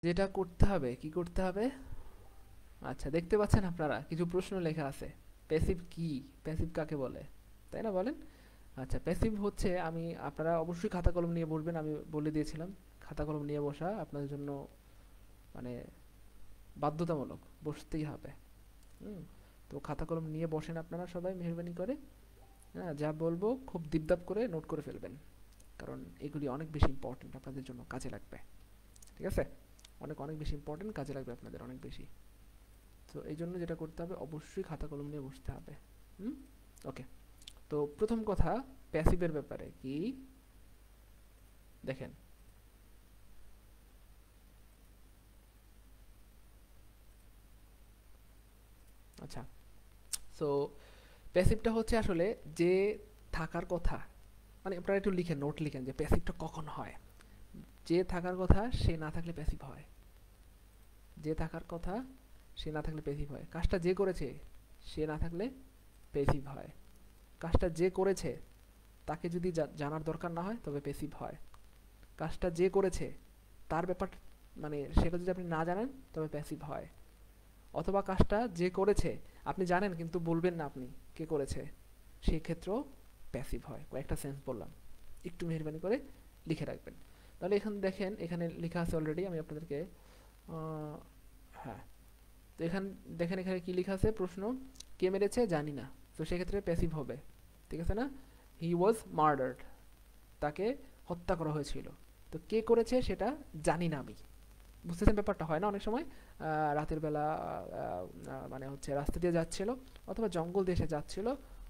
যেটা করতে হবে, কি করতে হবে? আচ্ছা, দেখতে পাচ্ছেন আপনারা কিছু প্রশ্ন লেখা আছে। প্যাসিভ কি? প্যাসিভ কাকে বলে? তাই না, বলেন? আচ্ছা, প্যাসিভ হচ্ছে, আমি, আপনারা অবশ্যই খাতা কলম নিয়ে বসবেন, আমি বলে দিয়েছিলাম। খাতা কলম নিয়ে বসা আপনাদের জন্য মানে বাধ্যতামূলক, বসতেই হবে। হুম। তো খাতা কলম নিয়ে বসেন আপনারা সবাই মেহরবানি করে। হ্যাঁ, যা বলবো খুব দীপদাপ করে নোট করে ফেলবেন, কারণ এগুলি অনেক বেশি ইম্পর্টেন্ট, আপনাদের জন্য কাজে লাগবে। ঠিক আছে? অনেক অনেক বেশি ইম্পর্টেন্ট, কাজে লাগবে আপনাদের অনেক বেশি। তো এই জন্য যেটা করতে হবে, অবশ্যই খাতা কলম নিয়ে বসতে হবে। হুম। ওকে। তো প্রথম কথা, প্যাসিভের ব্যাপারে কি দেখেন। আচ্ছা, সো প্যাসিভটা হচ্ছে আসলে যে থাকার কথা, মানে আপনারা একটু লিখেন, নোট লিখেন যে প্যাসিভটা কখন হয়। যে থাকার কথা সে না থাকলে প্যাসিভ হয়। যে থাকার কথা সে না থাকলে প্যাসিভ হয়। কাজটা যে করেছে সে না থাকলে প্যাসিভ হয়। কাজটা যে করেছে তাকে যদি জানার দরকার না হয় তবে প্যাসিভ হয়। কাজটা যে করেছে তার ব্যাপার, মানে সেটা যদি আপনি না জানেন তবে প্যাসিভ হয়। অথবা কাজটা যে করেছে আপনি জানেন কিন্তু বলবেন না আপনি কে করেছে, সেই ক্ষেত্রেও প্যাসিভ হয়। কয়েকটা সেন্স বললাম, একটু মেহরবানি করে লিখে রাখবেন। তাহলে এখানে দেখেন, এখানে লেখা আছে অলরেডি, আমি আপনাদেরকে হ্যাঁ, তো এখানে দেখেন, এখানে কি লেখা আছে প্রশ্ন, কে মেরেছে জানি না। তো সেক্ষেত্রে প্যাসিভ হবে। ঠিক আছে না? হি ওয়াজ মার্ডার্ড, তাকে হত্যা করা হয়েছিল। তো কে করেছে সেটা জানি না আমি। বুঝতেছেন ব্যাপারটা? হয় না অনেক সময় রাতের বেলা মানে হচ্ছে রাস্তা দিয়ে যাচ্ছিল অথবা জঙ্গল দেশে যাচ্ছিল,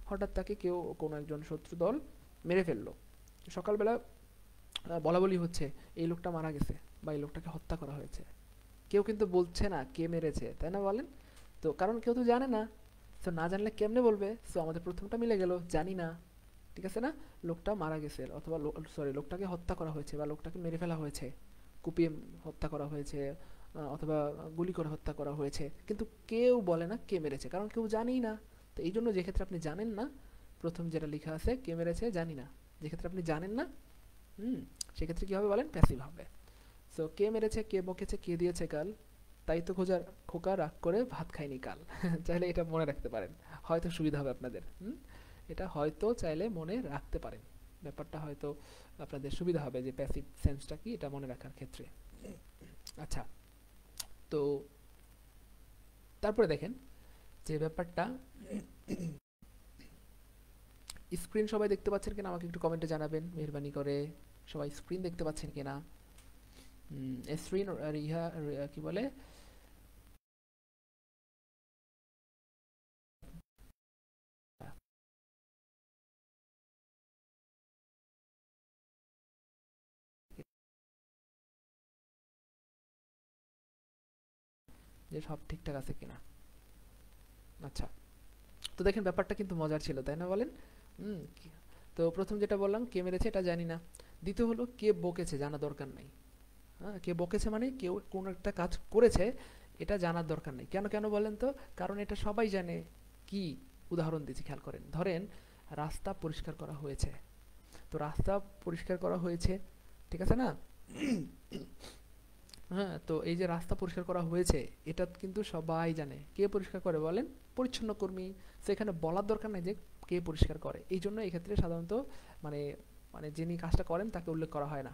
হঠাৎ তাকে কেউ, কোনো একজন শত্রু দল মেরে ফেললো। সকালবেলা বলা বলি হচ্ছে এই লোকটা মারা গেছে বা এই লোকটাকে হত্যা করা হয়েছে। কেউ কিন্তু বলছে না কে মেরেছে, তাই না, বলেন? তো কারণ কেউ তো জানে না। তো না জানলে কেমনে বলবে? তো আমাদের প্রথমটা মিলে গেল, জানি না। ঠিক আছে না? লোকটা মারা গেছে অথবা সরি, লোকটাকে হত্যা করা হয়েছে বা লোকটাকে মেরে ফেলা হয়েছে, কুপিয়ে হত্যা করা হয়েছে, অথবা গুলি করে হত্যা করা হয়েছে, কিন্তু কেউ বলে না কে মেরেছে, কারণ কেউ জানেই না। তো এই জন্য যে ক্ষেত্রে আপনি জানেন না, প্রথম যেটা লেখা আছে কে মেরেছে জানি না, যে ক্ষেত্রে আপনি জানেন না, হুম, সেক্ষেত্রে কি হবে বলেন? প্যাসিভ হবে। সো কে মেরেছে, কে বকেছে, কে দিয়েছে গাল, তাই তো খোঁজার খোকা রাগ করে ভাত খায়নি কাল। চাইলে এটা মনে রাখতে পারেন, হয়তো সুবিধা হবে আপনাদের। এটা হয়তো চাইলে মনে রাখতে পারেন, ব্যাপারটা হয়তো আপনাদের সুবিধা হবে যে প্যাসিভ সেন্সটা কি এটা মনে রাখার ক্ষেত্রে। আচ্ছা, তো তারপরে দেখেন যে ব্যাপারটা, স্ক্রিন সবাই দেখতে পাচ্ছেন কিনা আমাকে একটু কমেন্টে জানাবেন মেহরবানি করে। সবাই স্ক্রিন দেখতে পাচ্ছেন কিনা? স্ক্রিন, রিহা, কি বলে, যে সব ঠিকঠাক আছে কিনা। আচ্ছা, তো দেখেন ব্যাপারটা কিন্তু মজার ছিল, তাই না, বলেন? তো প্রথম যেটা বললাম কে মেরেছে এটা জানি না। দ্বিতীয় হলো কে বকেছে জানা দরকার নাই। হ্যাঁ, কে বকেছে মানে কেউ কোনো একটা কাজ করেছে, এটা জানার দরকার নেই। কেন কেন বলেন তো? কারণ এটা সবাই জানে। কি? উদাহরণ দিচ্ছি, খেয়াল করেন। ধরেন রাস্তা পরিষ্কার করা হয়েছে, তো রাস্তা পরিষ্কার করা হয়েছে, ঠিক আছে না? হ্যাঁ, তো এই যে রাস্তা পরিষ্কার করা হয়েছে, এটা কিন্তু সবাই জানে। কে পরিষ্কার করে বলেন? পরিচ্ছন্ন কর্মী। তো এখানে বলার দরকার নাই যে কে পরিষ্কার করে। এই জন্য এক্ষেত্রে সাধারণত মানে মানে যিনি কাজটা করেন তাকে উল্লেখ করা হয় না।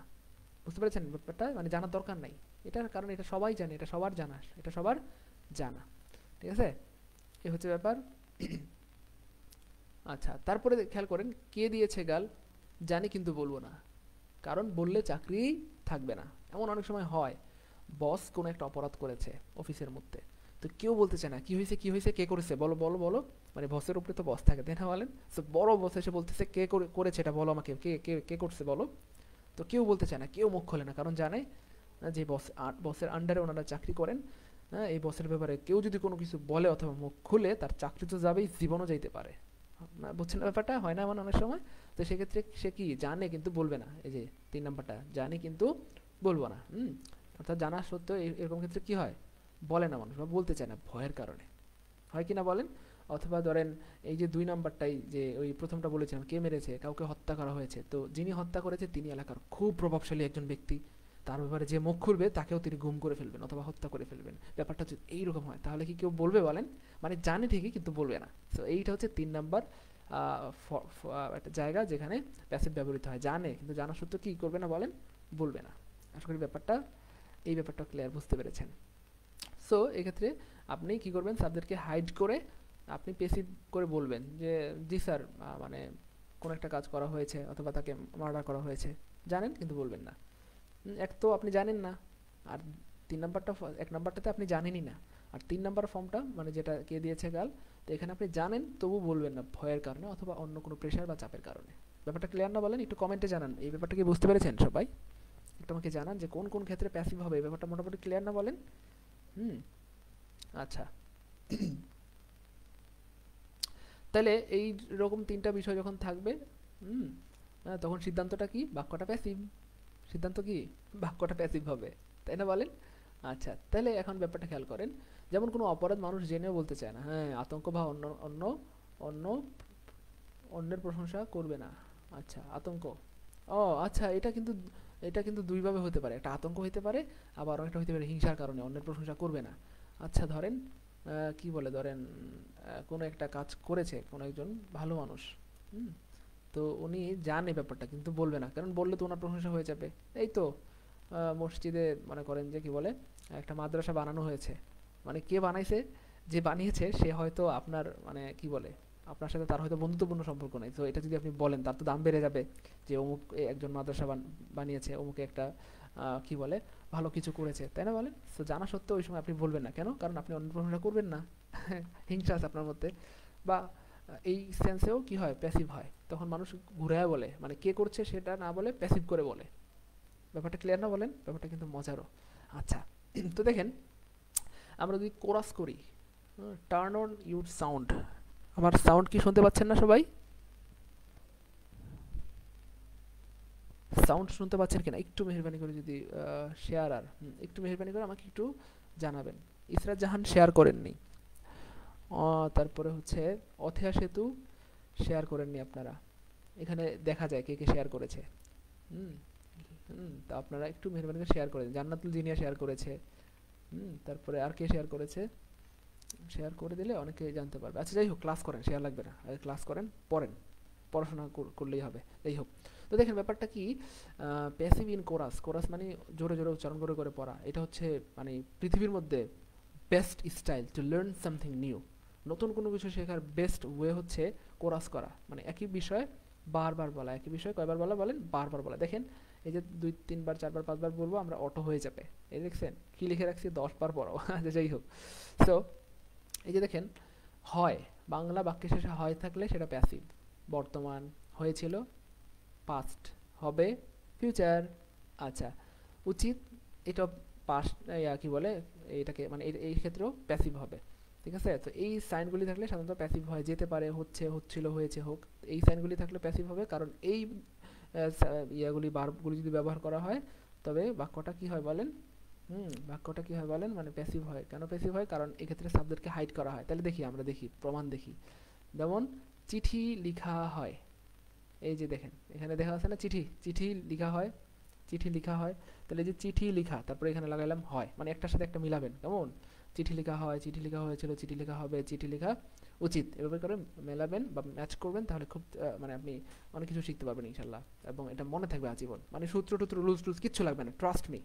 বুঝতে পেরেছেন ব্যাপারটা? মানে জানার দরকার নাই এটার, কারণ এটা সবাই জানে, এটা সবার জানা, এটা সবার জানা। ঠিক আছে? এ হচ্ছে ব্যাপার। আচ্ছা, তারপরে খেয়াল করেন, কে দিয়েছে গাল জানি কিন্তু বলবো না, কারণ বললে চাকরি থাকবে না। এমন অনেক সময় হয়, বস কোনো একটা অপরাধ করেছে অফিসের মধ্যে, তো কেউ বলতে চায় না কি হয়েছে, কি হয়েছে, কে করেছে, বলো বলো বলো। মানে বসের উপরে তো বস থাকে, তাই না, বলেন? তো বড় বস এসে বলতেছে কে করেছে এটা বলো আমাকে, কে কে কে করছে বলো। তো কেউ বলতে চায় না, কেউ মুখ খোলে না, কারণ জানে যে বসের আন্ডারে ওনারা চাকরি করেন। হ্যাঁ, এই বসের ব্যাপারে কেউ যদি কোনো কিছু বলে অথবা মুখ খুলে, তার চাকরি তো যাবেই, জীবনও যাইতে পারে। না, বুঝছেন না ব্যাপারটা? হয় না এমন অনেক সময়? তো সেক্ষেত্রে সে কি জানে কিন্তু বলবে না, এই যে 3 নাম্বারটা, জানি কিন্তু বলবো না। অর্থাৎ জানা সত্ত্বেও এরকম ক্ষেত্রে কি হয়, বলে না মানুষ বা বলতে চায় না ভয়ের কারণে। হয় কি না বলেন? অথবা ধরেন এই যে 2 নাম্বারটাই, যে ওই প্রথমটা বলেছিলাম কে মেরেছে, কাউকে হত্যা করা হয়েছে, তো যিনি হত্যা করেছে তিনি এলাকার খুব প্রভাবশালী একজন ব্যক্তি, তার ব্যাপারে যে মুখ খুলবে তাকেও তিনি গুম করে ফেলবেন অথবা হত্যা করে ফেলবেন। ব্যাপারটা যদি এইরকম হয় তাহলে কি কেউ বলবে বলেন? মানে জানে ঠিকই কিন্তু বলবে না। সো এইটা হচ্ছে ৩ নাম্বার একটা জায়গা যেখানে প্যাসিভ ব্যবহৃত হয়, জানে কিন্তু জানা সত্ত্বেও কি করবে না বলেন? বলবে না। আশা করি এই ব্যাপারটা ক্লিয়ার, বুঝতে পেরেছেন। সো এক্ষেত্রে আপনি কি করবেন, সাবজেক্টকে হাইড করে আপনি পেসিভ করে বলবেন যে জি স্যার, মানে কোনো একটা কাজ করা হয়েছে অথবা তাকে মার্ডার করা হয়েছে, জানেন কিন্তু বলবেন না। এক তো আপনি জানেন না, আর ৩ নাম্বারটা ১ নাম্বারটাতে আপনি জানেনই না, আর ৩ নাম্বার ফর্মটা মানে যেটা কে দিয়েছে গাল, তো এখানে আপনি জানেন তবু বলবেন না ভয়ের কারণে অথবা অন্য কোনো প্রেশার বা চাপের কারণে। ব্যাপারটা ক্লিয়ার না বলেন? একটু কমেন্টে জানান এই ব্যাপারটা কি বুঝতে পেরেছেন সবাই? একটু আমাকে জানান যে কোন কোন ক্ষেত্রে প্যাসিভ হবে, এই ব্যাপারটা মোটামুটি ক্লিয়ার না বলেন? হুম, আচ্ছা। তাহলে এই রকম ৩টা বিষয় যখন থাকবে, হুম, তখন সিদ্ধান্তটা কি? বাক্যটা প্যাসিভ। সিদ্ধান্ত কি? বাক্যটা প্যাসিভ হবে, তাই না বলেন? আচ্ছা, তাহলে এখন ব্যাপারটা খেয়াল করেন। যেমন কোনো অপরাধ মানুষ জেনেও বলতে চায় না, হ্যাঁ, আতঙ্ক বা অন্য অন্য অন্য অন্যের প্রশংসা করবে না। আচ্ছা, আতঙ্ক। ও আচ্ছা, এটা কিন্তু দুইভাবে হতে পারে, একটা আতঙ্ক হতে পারে, আবার একটা হতে পারে হিংসার কারণে অন্যের প্রশংসা করবে না। আচ্ছা ধরেন, কি বলে, ধরেন কোনো একটা কাজ করেছে কোনো একজন ভালো মানুষ, হুম, তো উনি জানে ব্যাপারটা কিন্তু বলবে না, কারণ বললে তো ওনার প্রশংসা হয়ে যাবে। এই তো মসজিদে মনে করেন যে কি বলে, একটা মাদ্রাসা বানানো হয়েছে, মানে কে বানাইছে, যে বানিয়েছে সে হয়তো আপনার মানে কি বলে, আপনার সাথে তার হয়তো বন্ধুত্বপূর্ণ সম্পর্ক নেই, তো এটা যদি আপনি বলেন তার তো দাম বেড়ে যাবে, যে অমুক একজন মাদ্রাসা বানিয়েছে, অমুকে একটা কি বলে ভালো কিছু করেছে, তাই না বলেন? তো জানা সত্ত্বেও ওই সময় আপনি বলবেন না, কেন? কারণ আপনি অন্য প্রশংসা করবেন না। হিংসা আছে আপনার মধ্যে। বা এই সেন্সেও কি হয়, প্যাসিভ হয়, তখন মানুষ ঘুরায় বলে, মানে কে করছে সেটা না বলে প্যাসিভ করে বলে। ব্যাপারটা ক্লিয়ার না বলেন? ব্যাপারটা কিন্তু মজারও। আচ্ছা, তো দেখেন, আমরা যদি কোরাস করি, টার্ন অন ইউর সাউন্ড, আমার সাউন্ড কি শুনতে পাচ্ছেন না সবাই? সাউন্ড শুনতে পাচ্ছেন কিনা একটু মেহরবানি করে যদি শেয়ার, আর একটু মেহরবানি করে আমাকে একটু জানাবেন। ইসরাত জাহান শেয়ার করেননি, তারপরে হচ্ছে অথেয়া সেতু শেয়ার করেননি আপনারা, এখানে দেখা যায় কে কে শেয়ার করেছে। হুম, তা আপনারা একটু মেহরবানি করে শেয়ার করে দিন। জান্নাতুল জিনিয়া শেয়ার করেছে, তারপরে আর কে শেয়ার করেছে? শেয়ার করে দিলে অনেকে জানতে পারবে। আচ্ছা যাই হোক, ক্লাস করেন, শেয়ার লাগবে না, আগে ক্লাস করেন, পড়েন, পড়াশোনা করলেই হবে। যাই হোক, তো দেখেন ব্যাপারটা কি, প্যাসিভ ইন কোরাস, কোরাস মানে জোরে জোরে উচ্চারণ করে করে পড়া, এটা হচ্ছে মানে পৃথিবীর মধ্যে best style to learn something new. নতুন কোনো কিছু শেখার বেস্ট ওয়ে হচ্ছে কোরাস করা, মানে একই বিষয় বারবার বলা, একই বিষয় কয়বার বলা বলেন? বারবার বলা। দেখেন, এই যে ২ ৩ বার ৪ বার ৫ বার বলবো আমরা, অটো হয়ে যাবে। এই দেখছেন কি লিখে রাখছি, ১০ বার পড়াও। আচ্ছা যাই হোক, সো এই যে দেখেন, হয়, বাংলা বাক্যের শেষে হয় থাকলে সেটা প্যাসিভ। বর্তমান, হয়েছিল পাস্ট, হবে ফিউচার। আচ্ছা, উচিত, এটা পাস্ট, কি বলে এটাকে, মানে এই ক্ষেত্রেও প্যাসিভ হবে। ঠিক আছে, তো এই সাইনগুলি থাকলে সাধারণত প্যাসিভ হয়, যেতে পারে, হচ্ছে, হচ্ছিল, হয়েছে, হোক, এই সাইনগুলি থাকলে প্যাসিভ হবে, কারণ এই ইয়াগুলি ভার্বগুলি যদি ব্যবহার করা হয় তবে বাক্যটা কি হয় বলেন? বাক্যটা কি হয় বলেন? মানে প্যাসিভ হয়। কেন প্যাসিভ হয়? কারণ এক্ষেত্রে সাবজেক্টকে হাইড করা হয়। তাহলে দেখি, আমরা দেখি, প্রমাণ দেখি। যেমন চিঠি লিখা হয়, এই যে দেখেন এখানে দেখা আছে না, চিঠি, চিঠি লিখা হয়, চিঠি লিখা হয়। তাহলে এই যে চিঠি লিখা, তারপরে এখানে লাগাইলাম হয়, মানে একটার সাথে একটা মিলাবেন, কেমন? চিঠি লেখা হয়, চিঠি লেখা হয়েছিল, চিঠি লেখা হবে, চিঠি লেখা উচিত, এভাবে করে মেলাবেন বা ম্যাচ করবেন, তাহলে খুব মানে আপনি অনেক কিছু শিখতে পারবেন ইনশাল্লাহ, এবং এটা মনে থাকবে আজীবন। মানে সূত্র টুত্র রুলস টুলস কিচ্ছু লাগবে না, ট্রাস্ট মি।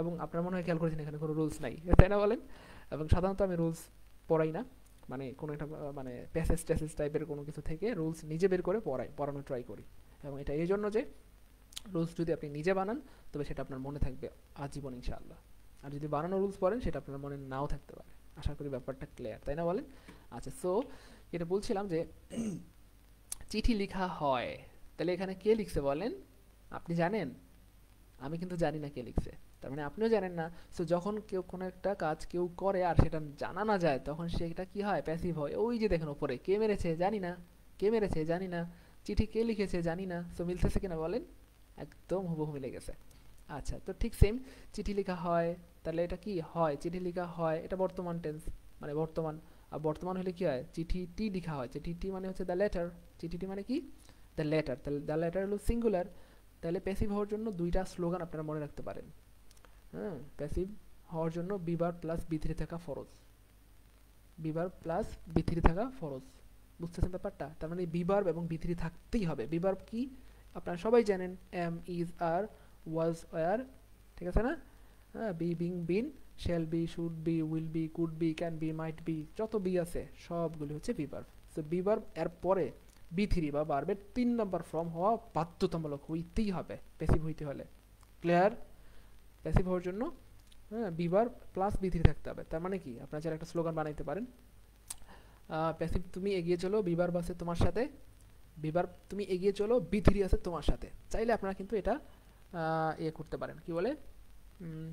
এবং আপনার মনে হয় খেয়াল করেছেন এখানে কোনো রুলস নাই, তাই না বলেন? এবং সাধারণত আমি রুলস পড়াই না, মানে কোনো একটা মানে প্যাসেজ ট্যাসেজ টাইপের কোনো কিছু থেকে রুলস নিজে বের করে পড়ানোর ট্রাই করি। এবং এটা এই জন্য যে রুলস যদি আপনি নিজে বানান তবে সেটা আপনার মনে থাকবে আজীবন ইনশাআল্লাহ। আর যদি বানানো রুলস পড়েন সেটা আপনার মনে নাও থাকতে পারে। আশা করি ব্যাপারটা ক্লিয়ার, তাই না বলেন? আচ্ছা, সো এটা বলছিলাম যে চিঠি লেখা হয়, তাহলে এখানে কে লিখছে বলেন? আপনি জানেন? আমি কিন্তু জানি না কে লিখছে, তার মানে আপনিও জানেন না। সো যখন কেউ কোনো একটা কাজ কেউ করে আর সেটা জানা না যায়, তখন সেটা কি হয়? প্যাসিভ হয়। ওই যে দেখেন উপরে, কে মেরেছে জানি না, কে মেরেছে জানি না, চিঠি কে লিখেছে জানি না। সো মিলতেছে কিনা বলেন? একদম হুবহু মিলে গেছে। আচ্ছা, তো ঠিক সেম, চিঠি লেখা হয়, তাহলে এটা কি হয়? চিঠি লেখা হয়, এটা বর্তমান টেন্স, মানে বর্তমান। আর বর্তমান হলে কি হয়? চিঠিটি লেখা হয়, চিঠিটি মানে হচ্ছে দ্য লেটার, চিঠিটি মানে কি? দ্য লেটার, তাহলে দ্য লেটার হলো সিঙ্গুলার। তাহলে প্যাসিভ হওয়ার জন্য দুইটা স্লোগান আপনারা মনে রাখতে পারেন। হ্যাঁ, প্যাসিভ হওয়ার জন্য বিবার প্লাস বি থ্রি থাকা ফরজ, বিবার প্লাস বি থ্রি থাকা ফরজ। বুঝতেছেন ব্যাপারটা? তার মানে বিবার এবং বি থ্রি থাকতেই হবে। বিবার কি আপনারা সবাই জানেন, am, is, are, was, were, ঠিক আছে না? হ্যাঁ, be, being, been, shall be, should be, will be, could be, can be, might be, যত বি আছে সবগুলি হচ্ছে বিবার। সো বিবার এর পরে বি থ্রি বা বার্বের 3 নম্বর ফর্ম হওয়া বাধ্যতামূলক, হইতেই হবে প্যাসিভ হইতে হলে। ক্লিয়ার? প্যাসিভ হওয়ার জন্য হ্যাঁ বিবার প্লাস বি থ্রি থাকতে হবে। তার মানে কি, আপনারা যারা একটা স্লোগান বানাইতে পারেন, প্যাসিভ তুমি এগিয়ে চলো, বিবার বাসে তোমার সাথে, বিবার তুমি এগিয়ে চলো, বি থ্রি আছে তোমার সাথে। চাইলে আপনারা কিন্তু এটা ইয়ে করতে পারেন, কি বলে, উম,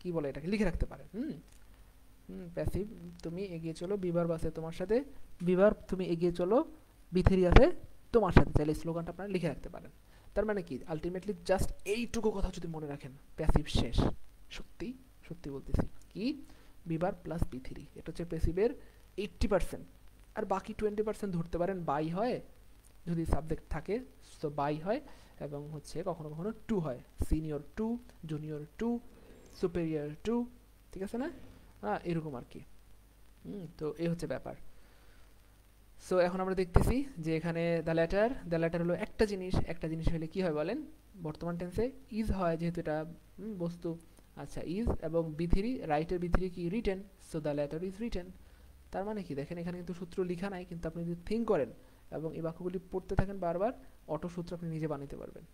কি বলে এটাকে লিখে রাখতে পারেন। প্যাসিভ তুমি এগিয়ে চলো, বিবার বাসে তোমার সাথে, বিবার তুমি এগিয়ে চলো, বি থ্রি আছে তোমার সাথে। চাইলে স্লোগানটা আপনারা লিখে রাখতে পারেন। তার মানে কি, আলটিমেটলি জাস্ট এইটুকু কথা যদি মনে রাখেন, প্যাসিভ শেষ। সত্যি সত্যি বলতেছি, কি, বিবার প্লাস বি থ্রি, এটা হচ্ছে প্যাসিভের 80%। আর বাকি 20% ধরতে পারেন বাই হয়, যদি সাবজেক্ট থাকে তো বাই হয়, এবং হচ্ছে কখনো কখনো টু হয়, senior to, junior to, superior to, ঠিক আছে না? এরকম আর কি। তো এই হচ্ছে ব্যাপার। সো এখন আমরা দেখতেছি যে এখানে দ্য ল্যাটার হলো একটা জিনিস, একটা জিনিস হলে কি হয় বলেন, বর্তমান টেন্সে ইজ হয়, যেহেতু এটা বস্তু। আচ্ছা, ইজ এবং বি থ্রি, রাইটের বি থ্রি কি, written, so the latter is written. তার মানে কি দেখেন, এখানে কিন্তু সূত্র লেখা নাই, কিন্তু আপনি যদি থিঙ্ক করেন এবং এই বাক্যগুলি পড়তে থাকেন বারবার, অটো সূত্র আপনি নিজে বানাতে পারবেন।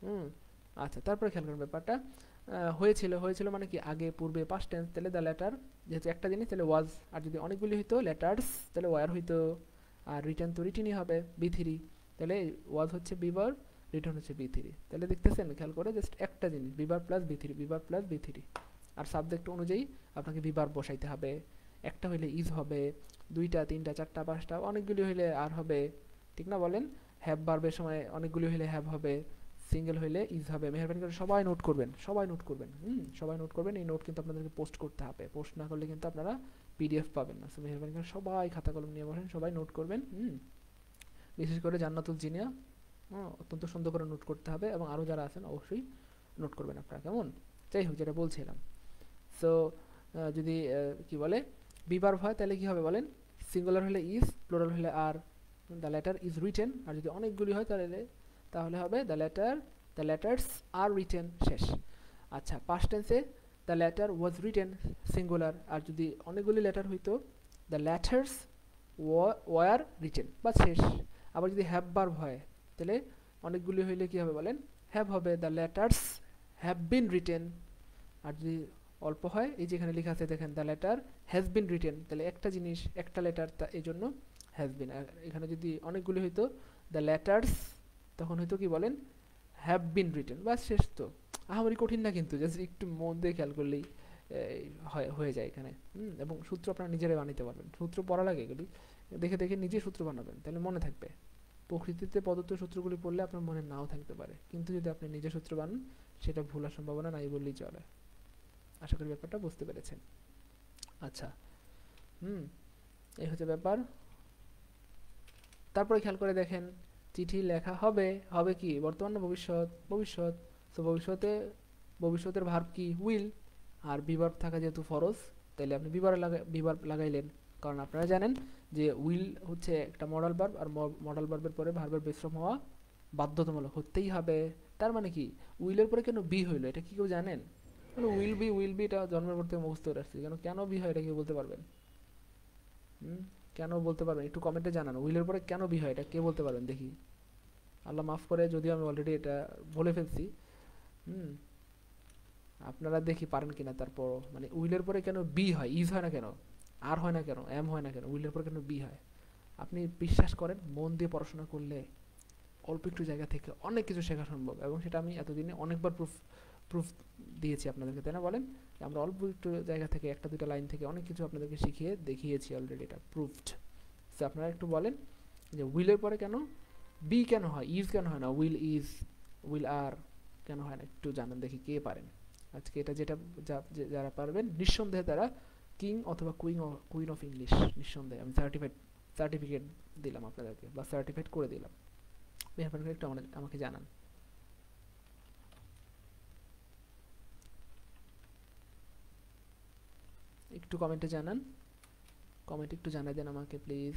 হুম আচ্ছা, তারপরে খেয়াল করেন ব্যাপারটা, হয়েছিল, হয়েছিল মানে কি, আগে, পূর্বে, পাস্ট টেন্স, তাহলে দ্য লেটার, যেহেতু একটা জিনিস তাহলে ওয়াজ, আর যদি অনেকগুলি হইতো লেটার্স তাহলে ওয়ার হইতো, আর রিটার্ন তো রিটেনই হবে, বি থ্রি, তাহলে ওয়াজ হচ্ছে বিবার, রিটার্ন হচ্ছে বি থ্রি। তাহলে দেখতেছেন খেয়াল করে, জাস্ট একটা জিনিস, be verb plus V three, be verb plus V three. আর সাবজেক্ট অনুযায়ী আপনাকে বিবার বসাইতে হবে। একটা হইলে ইজ হবে, দুইটা, তিনটা, চারটা, পাঁচটা, অনেকগুলি হইলে আর হবে, ঠিক না বলেন? হ্যাভ বার্বের সময় অনেকগুলি হইলে হ্যাভ হবে, সিঙ্গেল হইলে ইজ হবে। মেহরবানি করে সবাই নোট করবেন, সবাই নোট করবেন, সবাই নোট করবেন। এই নোট কিন্তু আপনাদেরকে পোস্ট করতে হবে, পোস্ট না করলে কিন্তু আপনারা পিডিএফ পাবেন না। সো মেহরবানি করে সবাই খাতা কলম নিয়ে বসেন, সবাই নোট করবেন। বিশেষ করে জান্নাতুল জিনিয়া, অত্যন্ত সুন্দর করে নোট করতে হবে, এবং আরও যারা আছেন অবশ্যই নোট করবেন আপনারা, কেমন? যাই হোক, যেটা বলছিলাম, সো যদি কি বলে বিবার হয় তাহলে কি হবে বলেন, সিঙ্গুলার হলে ইজ, প্লুরাল হলে আর, দ্য লেটার ইজ রিটেন। আর যদি অনেকগুলি হয় তাহলে তাহলে হবে দ্য লেটার্স আর রিটেন, শেষ। আচ্ছা, পাস্ট টেন্সে the letter was written, singular. আর যদি অনেকগুলি লেটার হইতো, দ্য লেটার্স ওয়ার রিটেন, বা শেষ। আবার যদি হ্যাভ ভার্ব হয় তাহলে অনেকগুলি হইলে কি হবে বলেন, হ্যাভ হবে, the letters have been written. আর যদি অল্প হয়, এই যেখানে লেখা আছে দেখেন, the letter has been written, তাহলে একটা জিনিস, একটা লেটার, এই জন্য হ্যাজ বিন। আর এখানে যদি অনেকগুলি হইতো, দ্য লেটার্স, তখন হয়তো কি বলেন, হ্যাভ বিন রিটেন, বাস শেষ। তো আমারই কঠিন না, কিন্তু জাস্ট একটু মন দিয়ে খেয়াল করলেই হয়ে যায় এখানে। এবং সূত্র আপনারা নিজেরাই বানাতে পারবেন, সূত্র পড়া লাগে, এগুলি দেখে দেখে নিজে সূত্র বানাবেন, তাহলে মনে থাকবে। প্রকৃতিতে প্রদত্ত সূত্রগুলি পড়লে আপনার মনে নাও থাকতে পারে, কিন্তু যদি আপনি নিজে সূত্র বানান, সেটা ভুলার সম্ভাবনা নাই বললেই চলে। আশা করি ব্যাপারটা বুঝতে পেরেছেন। আচ্ছা, এই হচ্ছে ব্যাপার। তারপরে খেয়াল করে দেখেন, চিঠি লেখা হবে, হবে কি, বর্তমান না ভবিষ্যৎ, ভবিষ্যৎ। তো ভবিষ্যতের ভার্ব কি, উইল। আর বিভার্ব থাকা যেহেতু ফরজ, তাইলে আপনি বিভার লাগাইলেন, কারণ আপনারা জানেন যে উইল হচ্ছে একটা মডাল ভার্ব, আর মডাল ভার্বের পরে ভার্বের বিশ্রাম হওয়া বাধ্যতামূলক, হতেই হবে। তার মানে কি, উইলের পরে কেন বি হইলো, এটা কি কেউ জানেন? উইল বি এটা জন্মের পর থেকে মুখস্থ করে আসছে, কেন বি হয় এটা কেউ বলতে পারবেন? কেন বলতে পারবেন, একটু কমেন্টে জানান, উইলের পরে কেন বি হয় এটা কে বলতে পারবেন দেখি। আল্লাহ মাফ করে যদিও আমি অলরেডি এটা বলে ফেলছি। আপনারা দেখি পারেন কিনা। তারপর মানে উইলের পরে কেন বি হয়, ইজ হয় না কেন, আর হয় না কেন, এম হয় না কেন, উইলের পরে কেন বি হয়? আপনি বিশ্বাস করেন, মন দিয়ে পড়াশোনা করলে অল্প একটু জায়গা থেকে অনেক কিছু শেখা সম্ভব, এবং সেটা আমি এতদিনে অনেকবার প্রুফ দিয়েছি আপনাদেরকে, তাই না বলেন? আমরা অল্প একটু জায়গা থেকে, একটা দুটা লাইন থেকে অনেক কিছু আপনাদেরকে শিখিয়ে দেখিয়েছি অলরেডি, এটা প্রুফড। তো আপনারা একটু বলেন যে উইলের পরে কেন বি কেন হয়, ইজ কেন হয় না, উইল ইজ, উইল আর কেন হয় না, একটু জানান দেখি কে পারেন আজকে এটা। যেটা যারা পারবেন নিঃসন্দেহে তারা কিং অথবা কুইন অফ ইংলিশ, নিঃসন্দেহে। আমি সার্টিফিকেট দিলাম আপনাদেরকে, বা সার্টিফাইড করে দিলাম। মেহরবানি করে একটু আমাকে জানান। একটু কমেন্টে জানান, কমেন্ট একটু জানাই দেন আমাকে প্লিজ,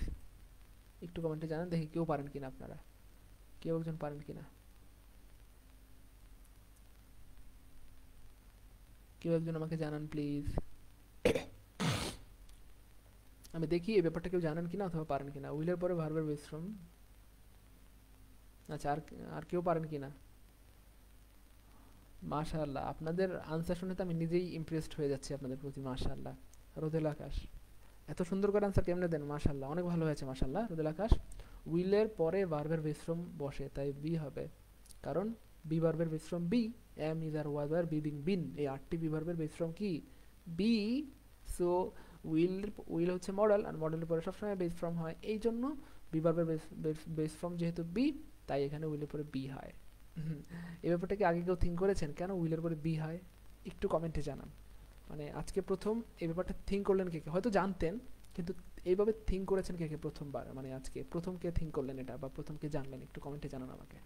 একটু কমেন্টে জানান দেখি কেউ পারেন কিনা, আপনারা কেউ একজন পারেন কিনা, কেউ একজন আমাকে জানান প্লিজ, আমি দেখি এই ব্যাপারটা কেউ জানেন কিনা অথবা পারেন কিনা। উইলের পরে ভার্বের বেস ফর্ম, আচ্ছা আর আর কেউ পারেন কিনা? মাশাআল্লাহ, আপনাদের আনসার শুনে তো আমি নিজেই ইমপ্রেসড হয়ে যাচ্ছি আপনাদের প্রতি। মাশাআল্লাহ, রোদেল আকাশ এত সুন্দর করে আনসার কেমনে দেন, মাশাআল্লাহ অনেক ভালো হয়েছে মাশাআল্লাহ রোদেল আকাশ। উইলের পরে ভার্বের বেস ফর্ম বসে তাই বি হবে, কারণ বি ভার্বের base form be, am is are was আর বি বিং বিন, এই আটটি বি ভার্বের বেস ফর্ম কি বি। সো উইল, উইল হচ্ছে মডেল, আর মডেলের পরে সবসময় বেস ফর্ম হয়, এই জন্য বি ভার্বের বেস ফর্ম যেহেতু বি, তাই এখানে উইলের পরে বি হয়। এই ব্যাপারটাকে আগে কেউ থিঙ্ক করেছেন কেন উইলের পরে বি হয়? একটু কমেন্টে জানান। মানে আজকে প্রথম এই ব্যাপারটা থিঙ্ক করলেন কে কে? হয়তো জানতেন কিন্তু এইভাবে থিঙ্ক করেছেন কে কে প্রথমবার, মানে আজকে প্রথম কে থিঙ্ক করলেন এটা, বা প্রথম কে জানলেন, একটু কমেন্টে জানান আমাকে।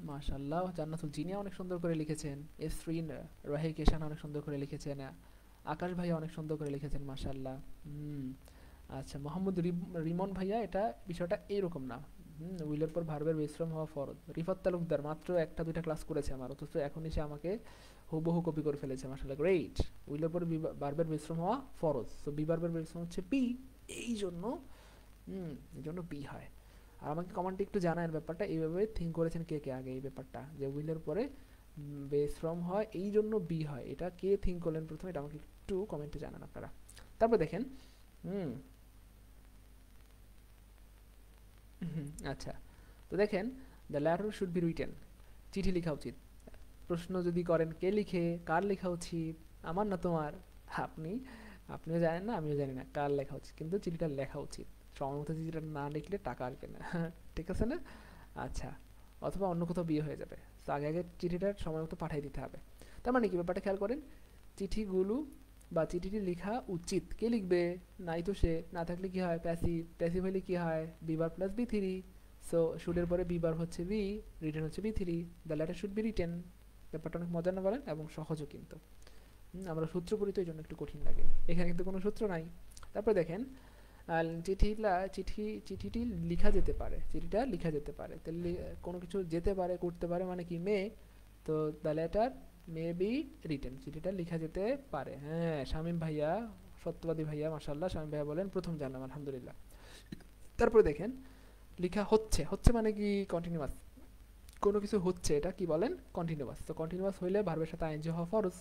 মাশাআল্লাহ, জান্নাতুল জিনিয়া অনেক সুন্দর করে লিখেছেন, এসরিন রাহি কেশান অনেক সুন্দর করে লিখেছেন, আকাশ ভাইয়া অনেক সুন্দর করে লিখেছেন মাশাআল্লাহ। আচ্ছা মোহাম্মদ রিমন ভাইয়া, এটা বিষয়টা এইরকম না। উইলের পর ভার্বের বেসফর্ম হওয়া ফরজ। রিফাত তালুকদার মাত্র একটা দুইটা ক্লাস করেছে আমার, অথচ এখনই সে আমাকে হুবহু কপি করে ফেলেছে মাশাআল্লাহ, গ্রেট। উইলের পর ভার্বের বেসফর্ম হওয়া ফরজ, তো বি ভার্বের বেসফর্ম হচ্ছে বি, এই জন্য এই জন্য বি হয়। আর আমাকে কমেন্টে একটু জানার ব্যাপারটা এইভাবে থিঙ্ক করেছেন কে কে আগে, এই ব্যাপারটা যে উইলের পরে বেস ফর্ম হয় এই জন্য বি হয়, এটা কে থিঙ্ক করলেন প্রথমে, এটা আমাকে একটু কমেন্টে জানান আপনারা। তারপর দেখেন আচ্ছা, তো দেখেন the letter should be written, চিঠি লেখা উচিত। প্রশ্ন যদি করেন কে লিখে, কার লেখা উচিত, আমার না তোমার, আপনি আপনিও জানেন না আমিও জানি না কার লেখা উচিত, কিন্তু চিঠিটা লেখা উচিত। সময় মতো চিঠিটা না লিখলে টাকা আসবে না। ঠিক আছে না? আচ্ছা, অথবা অন্য কোথাও বিয়ে হয়ে যাবে, তো আগে আগে চিঠিটা সময় মতো পাঠিয়ে দিতে হবে। তার মানে কি ব্যাপারটা খেয়াল করেন, চিঠিগুলো বা চিঠিটি লেখা উচিত, কে লিখবে? নাই তো সে, না থাকলে কি হয় প্যাসিভ, প্যাসিভ হলে কি হয় be verb plus V three. So শুডের পরে বিবার হচ্ছে বি, রিটেন হচ্ছে V three, the letter should be written. ব্যাপারটা অনেক মজা না বলেন, এবং সহজও কিন্তু। আমরা সূত্র পড়ি তো এই জন্য একটু কঠিন লাগে, এখানে কিন্তু কোনো সূত্র নাই। তারপরে দেখেন চিঠিটি লিখা যেতে পারে, চিঠিটা লিখা যেতে পারে, তাহলে কোনো কিছু যেতে পারে করতে পারে মানে কি মে, তো the letter may be written, চিঠিটা লিখা যেতে পারে। হ্যাঁ শামীম ভাইয়া, সত্যবাদী ভাইয়া মাশাআল্লাহ, শামীম ভাইয়া বলেন প্রথম জানলাম আলহামদুলিল্লাহ। তারপরে দেখেন লেখা হচ্ছে, হচ্ছে মানে কি কন্টিনিউয়াস, কোনো কিছু হচ্ছে এটা কি বলেন কন্টিনিউয়াস, তো কন্টিনিউয়াস হইলে ভার্বের সাথে আইএনজি হওয়া ফরজ।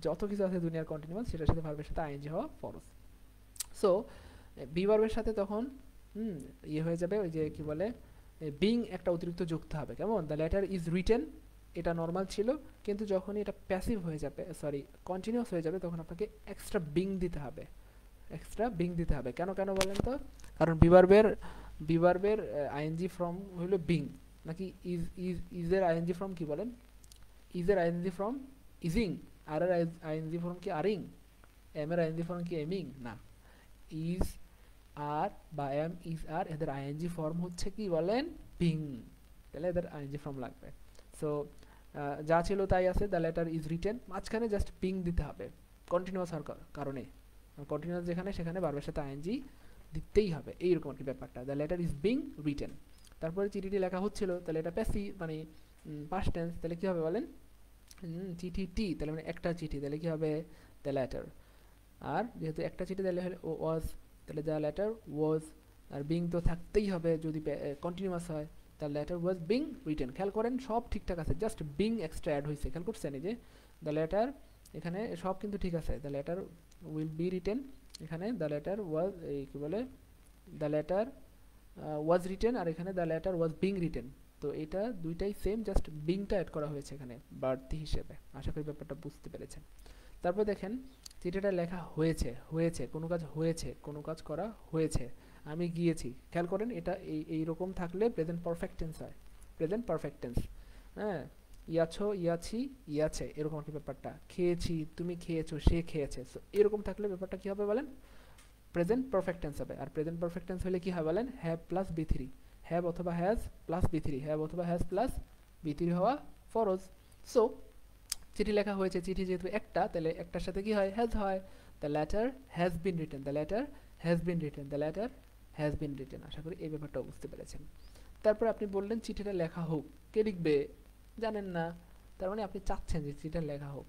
যত কিছু আছে দুনিয়ার কন্টিনিউয়াস সেটার সাথে ভার্বের সাথে আইএনজি হওয়া ফরজ। সো বি ভার্বের সাথে তখন ইয়ে হয়ে যাবে, ওই যে কি বলে বিং একটা অতিরিক্ত যুক্ত হবে, কেমন দ্য লেটার ইজ রিটেন, এটা নর্মাল ছিল, কিন্তু যখন এটা প্যাসিভ হয়ে যাবে, সরি কন্টিনিউয়াস হয়ে যাবে, তখন আপনাকে এক্সট্রা বিং দিতে হবে, এক্সট্রা বিং দিতে হবে। কেন কেন বলেন তো? কারণ বিভার্বের আইএনজি ফর্ম হলো বিং, নাকি ইজের আইএনজি ফর্ম কি বলেন? ইজের আইএনজি ফর্ম ইজিং, আর এর আইএনজি ফর্ম কি আরিং, এম এর আইএনজি ফর্ম কি এমিং না, ইজ আর বা এম ইজ আর এদের আইএনজি ফর্ম হচ্ছে কি বলেন বিং, তাহলে এদের আইএনজি ফর্ম লাগবে। সো যা ছিল তাই আছে, দ্য লেটার ইজ রিটেন, মাঝখানে জাস্ট বিং দিতে হবে কন্টিনিউয়াস হওয়ার কারণে, কন্টিনিউয়াস যেখানে সেখানে ভার্বের সাথে আইএনজি দিতেই হবে, এইরকম আর কি ব্যাপারটা, the letter is being written. তারপরে চিঠিটি লেখা হচ্ছিল, তাহলে এটা প্যাসিভ মানে পাস্ট টেন্স, তাহলে কি হবে বলেন চিঠিটি, তাহলে মানে একটা চিঠি, তাহলে কি হবে দ্য লেটার, আর যেহেতু একটা চিঠি তাহলে হলে ওয়াজ, তাহলে the letter was, are being তো থাকতেই হবে যদি কন্টিনিউয়াস হয়, the letter was being written. খেয়াল করেন সব ঠিকঠাক আছে, জাস্ট বিং এক্সট্রা অ্যাড হয়েছে, খেয়াল করছেন এই যে দ্য লেটার, এখানে সব কিন্তু ঠিক আছে, the letter will be written, এখানে দ্য লেটার ওয়াজ এই কি বলে দ্য লেটার ওয়াজ রিটেন, আর এখানে the letter was being written, তো এটা দুইটাই সেম, জাস্ট বিংটা অ্যাড করা হয়েছে এখানে বাড়তি হিসেবে। আশা করি ব্যাপারটা বুঝতে পেরেছেন। তারপর দেখেন চিঠিটা লেখা হয়েছে, হয়েছে কোনো কাজ হয়েছে, কোনো কাজ করা হয়েছে, আমি গিয়েছি, খেয়াল করেন এটা এইরকম থাকলে প্রেজেন্ট পারফেক্ট টেন্স হয়, প্রেজেন্ট পারফেক্ট টেন্স। হ্যাঁ ইয়াছো, ইয়াছি, ইয়াছে, এরকম আর কি ব্যাপারটা, খেয়েছি, তুমি খেয়েছো, সে খেয়েছে, সো এরকম থাকলে ব্যাপারটা কি হবে বলেন প্রেজেন্ট পারফেক্ট টেন্স হবে। আর প্রেজেন্ট পারফেক্ট টেন্স হলে কি হয় বলেন have plus V three, have অথবা has plus V three, have অথবা হ্যাজ প্লাস বি থ্রি হওয়া ফরজ। সো চিঠি লেখা হয়েছে, চিঠি যেহেতু একটা, তাহলে একটার সাথে কি হয়, হ্যাজ হয়। The letter has been written, the letter has been written, the letter has been written. আশা করি এই ব্যাপারটাও বুঝতে পেরেছেন। তারপর আপনি বললেন চিঠিটা লেখা হোক, কে লিখবে জানেন না, তার মানে আপনি চাচ্ছেন যে চিঠিটা লেখা হোক,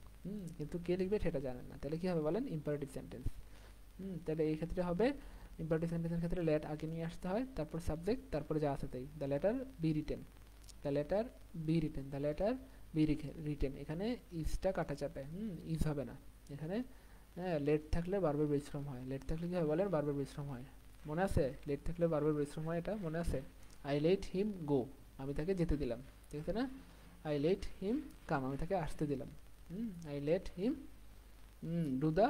কিন্তু কে লিখবে সেটা জানেন না, তাহলে কি হবে বলেন, ইম্পারেটিভ সেন্টেন্স। তাহলে এই ক্ষেত্রে হবে ইম্পারেটিভ সেন্টেন্সের ক্ষেত্রে লেট আগে নিয়ে আসতে হয়, তারপর সাবজেক্ট, তারপরে যা আছে তাই। The letter be written, the letter be written, the letter be written. এখানে ইজটা কাটা যাবে, ইজ হবে না এখানে। হ্যাঁ, লেট থাকলে বারবার পরিশ্রম হয়, লেট থাকলে কি হয় বলেন, বারবার পরিশ্রম হয়। মনে আছে, লেট থাকলে বারবার পরিশ্রম হয়, এটা মনে আছে। আই লেট হিম গো, আমি তাকে যেতে দিলাম, ঠিক আছে না। আই লেট হিম কাম, আমি তাকে আসতে দিলাম। I let him do the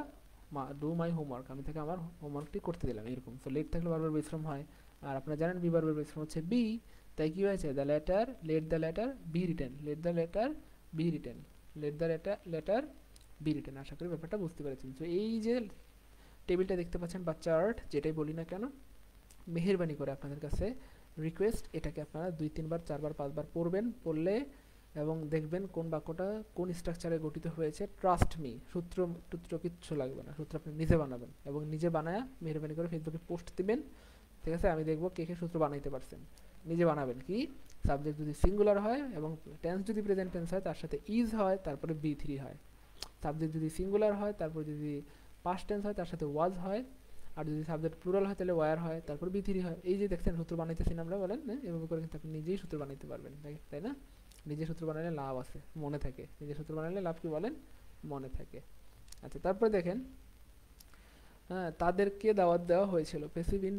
do my homework, আমি তাকে আমার হোমওয়ার্কটি করতে দিলাম, এরকম। তো লেট থাকলে বারবার পরিশ্রম হয়। আর আপনারা জানেন বি বারবার পরিশ্রম হচ্ছে বি, তাই কি হয়েছে, the letter, let the letter be written, let the letter be written, let the letter be written. আশা করি ব্যাপারটা বুঝতে পেরেছেন। তো এই যে টেবিলটা দেখতে পাচ্ছেন বা চার্ট, যেটাই বলি না কেন, মেহেরবানি করে আপনাদের কাছে রিকোয়েস্ট, এটাকে আপনারা 2-3 বার 4 বার 5 বার পড়বেন, পড়লে এবং দেখবেন কোন বাক্যটা কোন স্ট্রাকচারে গঠিত হয়েছে। ট্রাস্ট মি, সূত্র টুত্র কিচ্ছু লাগবে না, সূত্র আপনি নিজে বানাবেন এবং নিজে বানায়া মেহেরবানি করে ফেসবুকে পোস্ট দিবেন, ঠিক আছে। আমি দেখবো কে কে সূত্র বানাইতে পারছেন। নিজে বানাবেন, কি সাবজেক্ট যদি সিঙ্গুলার হয় এবং টেন্স যদি প্রেজেন্ট টেন্স হয়, তার সাথে ইজ হয়, তারপরে বি3 হয়। সাবজেক্ট যদি সিঙ্গুলার হয়, তারপর যদি পাস্ট টেন্স হয়, তার সাথে ওয়াজ হয়। আর যদি সাবজেক্ট প্লুরাল হয়, তাহলে ওয়ার হয়, তারপর বি3 হয়। এই যে দেখছেন সূত্র বানাইতেছি না আমরা, বলেন এভাবে করে কিন্তু আপনি নিজেই সূত্র বানাইতে পারবেন, তাই না। নিজে সূত্র বানালে লাভ আছে, মনে থাকে। নিজে সূত্র বানালে লাভ কি বলেন, মনে থাকে। আচ্ছা, তারপরে দেখেন, হ্যাঁ, তাদেরকে দাওয়াত দেওয়া হয়েছিল, passive in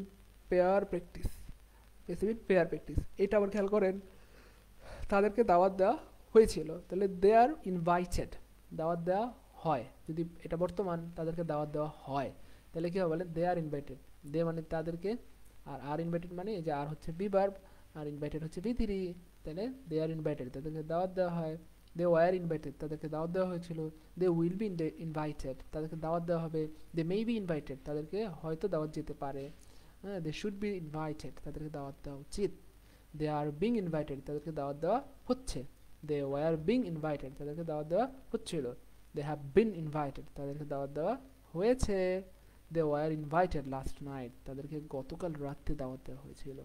pair practice, passive in pair practice. এটা আবার খেয়াল করেন, তাদেরকে দাওয়াত দেওয়া হয়েছিল, তাহলে দে আর ইনভাইটেড, দাওয়াত দেওয়া হয়। যদি এটা বর্তমান, তাদেরকে দাওয়াত দেওয়া হয়, তাহলে কি হবে বলেন, দে আর ইনভাইটেড। দে মানে তাদেরকে, আর ইনভাইটেড মানে এই যে আর হচ্ছে বি ভার্ব, আর ইনভাইটেড হচ্ছে বি3, তাহলে দে আর ইনভাইটেড, তাদেরকে দাওয়াত দেওয়া হয়। দে ওয়ার ইনভাইটেড, তাদেরকে দাওয়াত দেওয়া হয়েছিল। দে উইল বি ইনভাইটেড, তাদেরকে দাওয়াত দেওয়া হবে। দে মে বি ইনভাইটেড, তাদেরকে হয়তো দাওয়াত যেতে পারে। হ্যাঁ, দে শুড বি ইনভাইটেড, তাদেরকে দাওয়াত দেওয়া উচিত। দে আর বিং ইনভাইটেড, তাদেরকে দাওয়াত দেওয়া হচ্ছে। দে ওয়ার বিং ইনভাইটেড, তাদেরকে দাওয়াত দেওয়া হচ্ছিল। দে হ্যাভ বিন ইনভাইটেড, তাদেরকে দাওয়াত দেওয়া হয়েছে। They were invited last night, তাদেরকে গতকাল রাত্রে দাওয়াত দেওয়া হয়েছিল।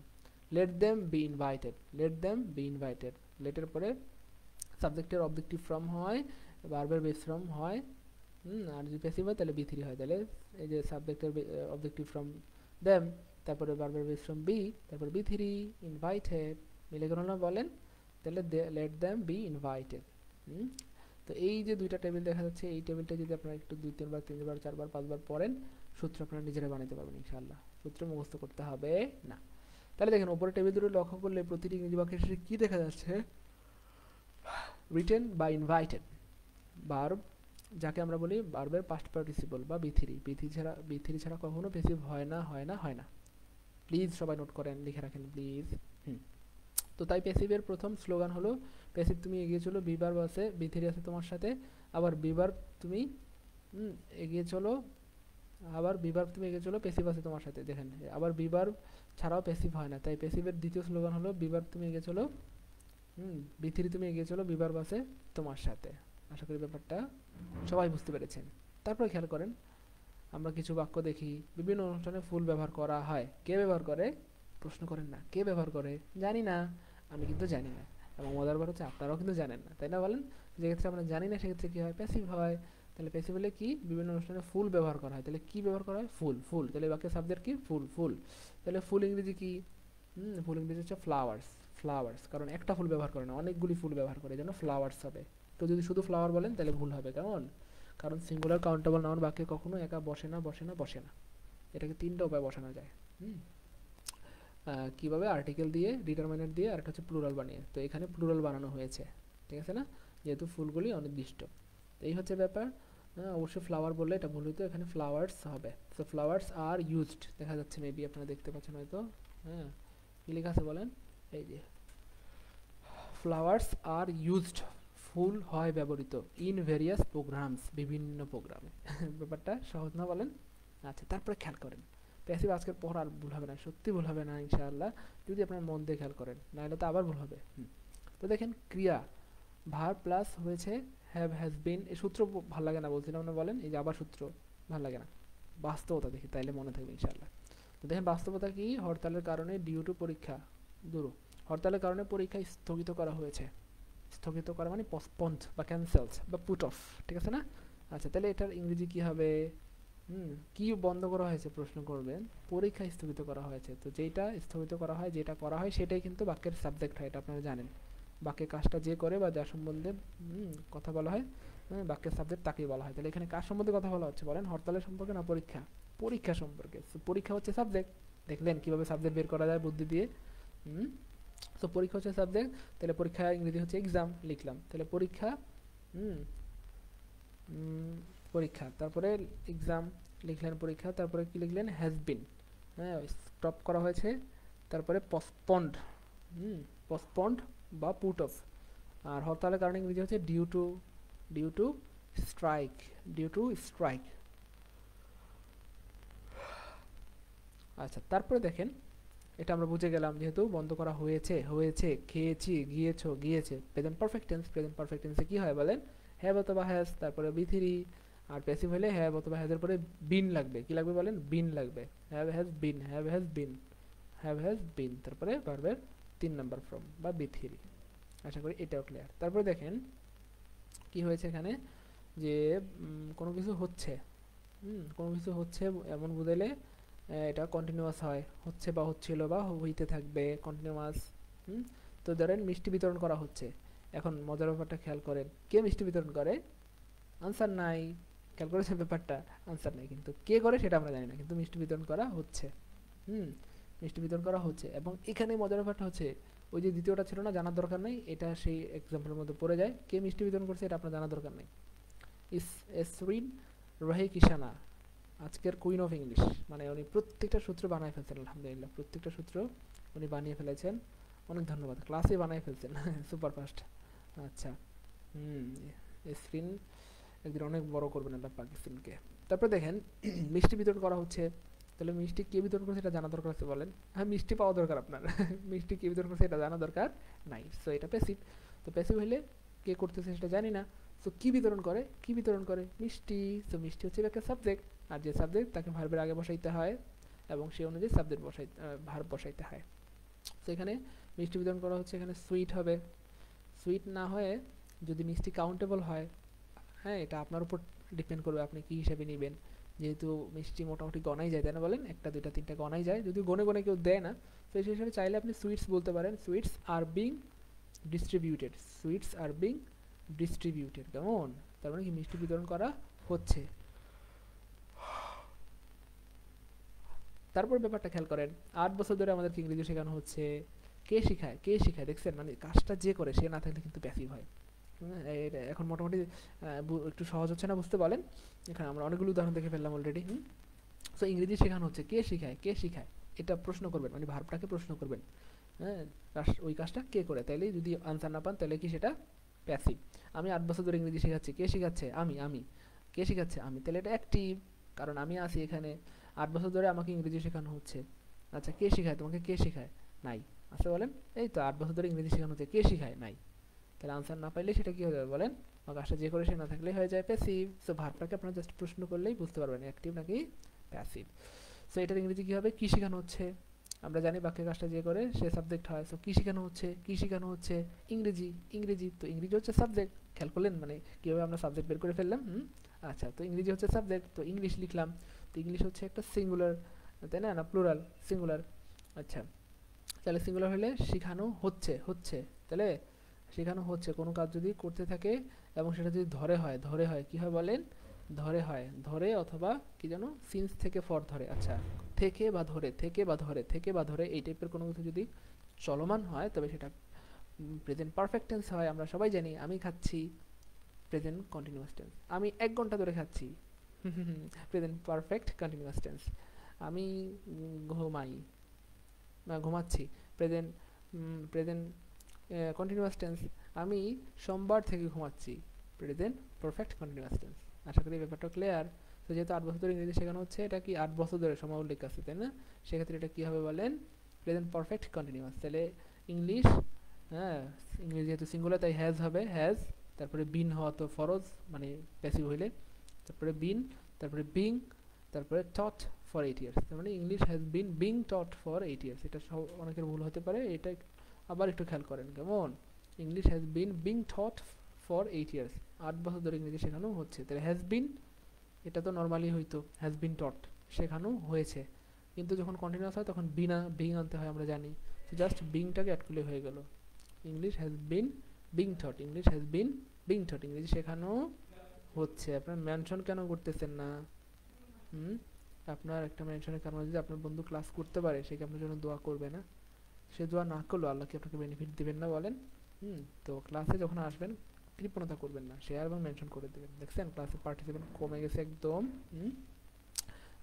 Let them be invited, let them be invited. লেটের পরে সাবজেক্টের অবজেক্টিভ ফর্ম হয়, ভার্বের বেস ফর্ম হয়। আর যদি প্যাসিভ হয় তাহলে বি3 হয়। তাহলে এই যে সাবজেক্টের অবজেক্টিভ ফ্রম দেম, তারপরে ভার্বের বেস ফ্রম বি, তারপর বি3 ইনভাইটেড, মিলে গেল না বলেন। তাহলে লেট দেম বি ইনভাইটেড। তো এই যে দুইটা টেবিল দেখা যাচ্ছে, এই টেবিলটা যদি আপনারা একটু 2-3 বার 3 বার 4 বার 5 বার পড়েন, সূত্র আপনারা নিজেরা বানাতে পারবেন ইনশাআল্লাহ, সূত্র মুখস্থ করতে হবে না। তাহলে দেখেন উপরে টেবিল দুটো লক্ষ্য করলে প্রতিটি ইংরেজি বাক্যের শেষে কি দেখা যাচ্ছে, রিটেন বা ইনভাইটেড ভার্ব, যাকে আমরা বলি ভার্বের পাস্ট পার্টিসিপল বা বি3। বি3 ছাড়া কখনো প্যাসিভ হয় না, হয় না, হয় না। প্লিজ সবাই নোট করেন, লিখে রাখেন প্লিজ। তো তাই প্যাসিভের প্রথম স্লোগান হলো, প্যাসিভ তুমি এগিয়ে চলো, বি ভার্ব আছে, বি3 আছে তোমার সাথে, আবার বি ভার্ব তুমি এগিয়ে চলো, আবার বি ভার্ব তুমি এগিয়ে চলো, প্যাসিভ আছে তোমার সাথে। দেখেন আবার বি ভার্ব ছাড়াও প্যাসিভ হয় না, তাই প্যাসিভের দ্বিতীয় স্লোগান হলো, বি ভার্ব তুমি এগিয়ে চলো, বি3 তুমি এগিয়ে চলো, বি ভার্ব আছে তোমার সাথে। আশা করি ব্যাপারটা সবাই বুঝতে পেরেছেন। তারপরে খেয়াল করেন, আমরা কিছু বাক্য দেখি বিভিন্ন অনুষ্ঠানে ফুল ব্যবহার করা হয়। কে ব্যবহার করে, প্রশ্ন করেন না, কে ব্যবহার করে, জানি না, আমি কিন্তু জানি না। এবং মজার ব্যাপার হচ্ছে আপনারাও কিন্তু জানেন না, তাই না বলেন। যে ক্ষেত্রে আমরা জানি না, সেক্ষেত্রে কি হয়, প্যাসিভ হয়। তাহলে প্যাসিভ হলে কি, বিভিন্ন অনুষ্ঠানে ফুল ব্যবহার করা হয়, তাহলে কি ব্যবহার করা হয়, ফুল। ফুল, তাহলে বাক্যের সাবজেক্ট কি, ফুল। ফুল, তাহলে ফুল ইংরেজি কি, ফুল ইংরেজি হচ্ছে ফ্লাওয়ার্স। ফ্লাওয়ার্স, কারণ একটা ফুল ব্যবহার করে না, অনেকগুলি ফুল ব্যবহার করে, এই জন্য ফ্লাওয়ার্স হবে। তো যদি শুধু ফ্লাওয়ার বলেন তাহলে ভুল হবে, কেমন, কারণ সিঙ্গুলার কাউন্টেবল নাউন বাক্যে কখনো একা বসে না, বসে না, বসে না। এটাকে 3টা উপায় বসানো যায়। কিভাবে, আর্টিকেল দিয়ে, ডিটারমিনেন্ট দিয়ে, আর একটা হচ্ছে প্লুরাল বানিয়ে। তো এখানে প্লুরাল বানানো হয়েছে, ঠিক আছে না, যেহেতু ফুলগুলি অনির্দিষ্ট। তো এই হচ্ছে ব্যাপার। অবশ্যই ফ্লাওয়ার বললে এটা ভুল হতো, এখানে ফ্লাওয়ার্স হবে। সো ফ্লাওয়ার্স আর ইউজড, দেখা যাচ্ছে মেবি আপনারা দেখতে পাচ্ছেন হয়তো। হ্যাঁ, কি লেখা আছে বলেন, এই যে ফ্লাওয়ার্স আর ইউজড, ফুল হয় ব্যবহৃত, ইন ভেরিয়াস প্রোগ্রামস, বিভিন্ন প্রোগ্রামে। ব্যাপারটা সহজ না বলেন। আচ্ছা, তারপরে খেয়াল করেন, প্যাসিভ আজকের পর আর ভুল হবে না, সত্যি ভুল হবে না ইনশাআল্লাহ, যদি আপনার মন দিয়ে খেয়াল করেন, নাহলে তো আবার ভুল হবে। তো দেখেন, ক্রিয়া ভার্ব প্লাস হয়েছে হ্যাভ হ্যাজ বিন। এই সূত্র ভালো লাগে না বলছিলাম না, বলেন এই যে আবার সূত্র ভালো লাগে না, বাস্তবতা দেখি তাইলে মনে থাকবে ইনশাআল্লাহ। তো দেখেন বাস্তবতা কি, হরতালের কারণে ডিউ টু পরীক্ষা দূর, হরতালের কারণে পরীক্ষা স্থগিত করা হয়েছে। স্থগিত করা মানে পোস্টপন্ড বা ক্যান্সেলড বা পুট অফ, ঠিক আছে না? আচ্ছা তাহলে এটার ইংরেজি কি হবে? কি বন্ধ করা হয়েছে প্রশ্ন করবেন, পরীক্ষা স্থগিত করা হয়েছে। তো যেটা স্থগিত করা হয়, যেটা করা হয় সেটাই কিন্তু বাক্যের সাবজেক্ট হয়, এটা আপনারা জানেন। বাক্যের কাজটা যে করে বা যার সম্বন্ধে কথা বলা হয়, বাক্যের সাবজেক্ট তাকেই বলা হয়। তাহলে এখানে কার সম্বন্ধে কথা বলা হচ্ছে বলেন? হরতালের সম্পর্কে না পরীক্ষা? পরীক্ষা সম্পর্কে। পরীক্ষা হচ্ছে সাবজেক্ট। দেখলেন কিভাবে সাবজেক্ট বের করা যায় বুদ্ধি দিয়ে। তো পরীক্ষা হচ্ছে সাবজেক্ট, তাহলে পরীক্ষা ইংরেজি হচ্ছে এক্সাম, লিখলাম। তাহলে পরীক্ষা, হুম পরীক্ষা, তারপরে এক্সাম লিখলেন, পরীক্ষা, তারপরে কি লিখলেন? হ্যাজ বিন, হ্যাঁ স্টপ করা হয়েছে, তারপরে পসপন্ড, পসপন্ড বা পুট অফ। আর হরতালের কারণে ইংরেজি হচ্ছে due to, due to strike, due to strike. আচ্ছা তারপরে দেখেন, এটা আমরা বুঝে গেলাম যেহেতু বন্ধ করা হয়েছে, হয়েছে, খেয়েছি, গিয়েছো, গিয়েছে। Present perfect tense, present perfect টেন্সে কি হয় বলেন? হ্যাভ অথবা হ্যাজ, তারপরে বি থ্রি। আর প্যাসিভ হলে হ্যাভ অথবা হ্যাজের পরে বিন লাগবে। কি লাগবে বলেন? বিন লাগবে। Have has been, have has been, have has been, তারপরে ভার্বের 3 নম্বর ফর্ম বা বি থ্রি। আশা করি এটাও ক্লিয়ার। তারপরে দেখেন কি হয়েছে এখানে, যে কোনো কিছু হচ্ছে, কোনো কিছু হচ্ছে এমন বুঝাইলে এটা কন্টিনিউয়াস হয়, হচ্ছে বা হচ্ছিল বা হইতে থাকবে, কন্টিনিউয়াস। তো ধরেন মিষ্টি বিতরণ করা হচ্ছে। এখন মজার ব্যাপারটা খেয়াল করেন, কে মিষ্টি বিতরণ করে? আনসার নাই। খেয়াল করেছেন ব্যাপারটা? আনসার নাই, কিন্তু কে করে সেটা আমরা জানি না, কিন্তু মিষ্টি বিতরণ করা হচ্ছে। হুম মিষ্টি বিতরণ করা হচ্ছে। এবং এখানে মজার ব্যাপারটা হচ্ছে, ওই যে দ্বিতীয়টা ছিল না, জানার দরকার নেই, এটা সেই এক্সাম্পলের মধ্যে পড়ে যায়। কে মিষ্টি বিতরণ করছে এটা আপনার জানার দরকার নেই। ইস এসরিন রহে কিষানা, আজকের কুইন অফ ইংলিশ, মানে উনি প্রত্যেকটা সূত্র বানিয়ে ফেলছেন, আলহামদুলিল্লাহ প্রত্যেকটা সূত্র উনি বানিয়ে ফেলেছেন। অনেক ধন্যবাদ, ক্লাসে বানিয়ে ফেলছেন সুপার ফাস্ট। আচ্ছা, হুম স্ক্রিন একদিন অনেক বড় করবেন আল্লাহ পাকিস্তানকে। তারপরে দেখেন মিষ্টি বিতরণ করা হচ্ছে, তাহলে মিষ্টি কে বিতরণ করছে এটা জানা দরকার আছে বলেন? হ্যাঁ মিষ্টি পাওয়া দরকার আপনার মিষ্টি কে বিতরণ করছে এটা জানা দরকার নাই। সো এটা প্যাসিভ। তো প্যাসিভ হইলে কে করতেছে সেটা জানি না। সো কি বিতরণ করে? কি বিতরণ করে? মিষ্টি। সো মিষ্টি হচ্ছে একটা সাবজেক্ট, আর যে সাবজেক্ট তাকে ভার্বের আগে বসাইতে হয় এবং সেই অনুযায়ী সাবজেক্ট ভার্ব বসাইতে হয়। তো এখানে মিষ্টি বিতরণ করা হচ্ছে, এখানে সুইট হবে। সুইট না হয়ে যদি মিষ্টি কাউন্টেবল হয়, হ্যাঁ এটা আপনার উপর ডিপেন্ড করবে আপনি কি হিসাবে নেবেন। যেহেতু মিষ্টি মোটামুটি গনাই যায়, তাই না বলেন? একটা দুইটা তিনটা গনাই যায়, যদি গনে গনে কেউ দেয় না। তো সেই হিসাবে চাইলে আপনি সুইটস বলতে পারেন, sweets are being distributed, sweets are being distributed. কেমন? তার মানে কি মিষ্টি বিতরণ করা হচ্ছে। তারপর ব্যাপারটা খেয়াল করেন, 8 বছর ধরে আমাদেরকে ইংরেজি শেখানো হচ্ছে। কে শেখায়? কে শেখায়? দেখছেন, মানে কাজটা যে করে সে না থাকলে কিন্তু প্যাসিভ হয়। এখন মোটামুটি একটু সহজ হচ্ছে না বুঝতে বলেন? এখানে আমরা অনেকগুলো উদাহরণ দেখে ফেললাম অলরেডি। সো ইংরেজি শেখানো হচ্ছে, কে শেখায়? কে শেখায়? এটা প্রশ্ন করবেন, মানে ভার্বটাকে প্রশ্ন করবেন। হ্যাঁ ওই কাজটা কে করে? তাইলে যদি আনসার না পান তাহলে কি সেটা প্যাসিভ। আমি 8 বছর ধরে ইংরেজি শেখাচ্ছি, কে শেখাচ্ছে? আমি। কে শেখাচ্ছে? আমি, তাহলে এটা অ্যাক্টিভ, কারণ আমি আছি এখানে। 8 বছর ধরে আমাকে ইংরেজি শেখানো হচ্ছে। আচ্ছা কে শেখায় তোমাকে? কে শেখায়? নাই। আচ্ছা বলেন, এই তো 8 বছর ধরে ইংরেজি শেখানো হচ্ছে, কে শেখায়? নাই। তাহলে আনসার না পাইলে সেটা কি হয়ে যাবে বলেন? কাজটা যে করে সে না থাকলে হয়ে যায় প্যাসিভ। সো ভার্বটাকে আপনারা জাস্ট প্রশ্ন করলেই বুঝতে পারবেন অ্যাক্টিভ নাকি প্যাসিভ। সো এটার ইংরেজি কি হবে? কি শেখানো হচ্ছে? আমরা জানি বাক্যের কাজটা যে করে সে সাবজেক্ট হয়। সো কি শেখানো হচ্ছে? কি শেখানো হচ্ছে? ইংরেজি। ইংরেজি, তো ইংরেজি হচ্ছে সাবজেক্ট। খেয়াল করলেন মানে কীভাবে আমরা সাবজেক্ট বের করে ফেললাম? আচ্ছা, তো ইংরেজি হচ্ছে সাবজেক্ট, তো ইংলিশ লিখলাম। তো ইংলিশ হচ্ছে একটা সিঙ্গুলার, তাই না? না প্লুরাল? সিঙ্গুলার। আচ্ছা, তাহলে সিঙ্গুলার হলে শেখানো হচ্ছে, হচ্ছে, তাহলে শেখানো হচ্ছে কোনো কাজ যদি করতে থাকে এবং সেটা যদি ধরে হয়, ধরে হয় কি হয় বলেন? ধরে হয়, ধরে অথবা কি যেন সিন্স থেকে ফর ধরে। আচ্ছা, থেকে বা ধরে, থেকে বা ধরে, থেকে বা ধরে এই টাইপের কোনো কিছু যদি চলমান হয় তবে সেটা প্রেজেন্ট পারফেক্ট টেন্স হয়। আমরা সবাই জানি আমি খাচ্ছি, প্রেজেন্ট কন্টিনিউয়াস টেন্স। আমি 1 ঘন্টা ধরে খাচ্ছি, প্রেজেন্ট পারফেক্ট কন্টিনিউয়াস টেন্স। আমি ঘুমাই বা ঘুমাচ্ছি, প্রেজেন্ট প্রেজেন্ট কন্টিনিউয়াস টেন্স। আমি সোমবার থেকে ঘুমাচ্ছি, প্রেজেন্ট পারফেক্ট কন্টিনিউয়াস টেন্স। আশা করি ব্যাপারটা ক্লিয়ার। তো যেহেতু 8 বছর ধরে ইংরেজি শেখানো হচ্ছে, এটা কি 8 বছর ধরে সময় উল্লেখ আছে, তাই না? সেক্ষেত্রে এটা কী হবে বলেন? Present perfect continuous. তাহলে ইংলিশ হ্যাঁ, ইংরেজি যেহেতু সিঙ্গুলার তাই হ্যাজ হবে, হ্যাজ। তারপরে বিন হওয়া তো ফরজ, মানে প্যাসিভ হইলে। তারপরে বিন, তারপরে বিং, তারপরে টট ফর 8 ইয়ার্স। তার মানে English has been being taught for 8 years. এটা সব অনেকের ভুল হতে পারে, এটা আবার একটু খেয়াল করেন কেমন। English has been being taught for 8 years, 8 বছর ধরে ইংরেজি শেখানো হচ্ছে। তাহলে হ্যাজ বিন, এটা তো নর্মালি হইতো হ্যাজ বিন টট, শেখানো হয়েছে। কিন্তু যখন কন্টিনিউয়াস হয় তখন বিনা বিং আনতে হয়, আমরা জানি। তো জাস্ট বিংটাকে অ্যাড করলে হয়ে গেল। English has been being thought, English has been being thought, ইংরেজি শেখানো হচ্ছে। আপনার মেনশন কেন করতেছেন না? হুম, আপনার একটা মেনশনের কারণে যদি আপনার বন্ধু ক্লাস করতে পারে, সে কি আপনার জন্য দোয়া করবে না? সে দোয়া না করলো আল্লাহ কি আপনাকে বেনিফিট দিবেন না বলেন? তো ক্লাসে যখন আসবেন কৃপণতা করবেন না, শেয়ার এবং মেনশন করে দেবেন। দেখছেন ক্লাসে পার্টিসিপেন্ট কমে গেছে একদম। হুম,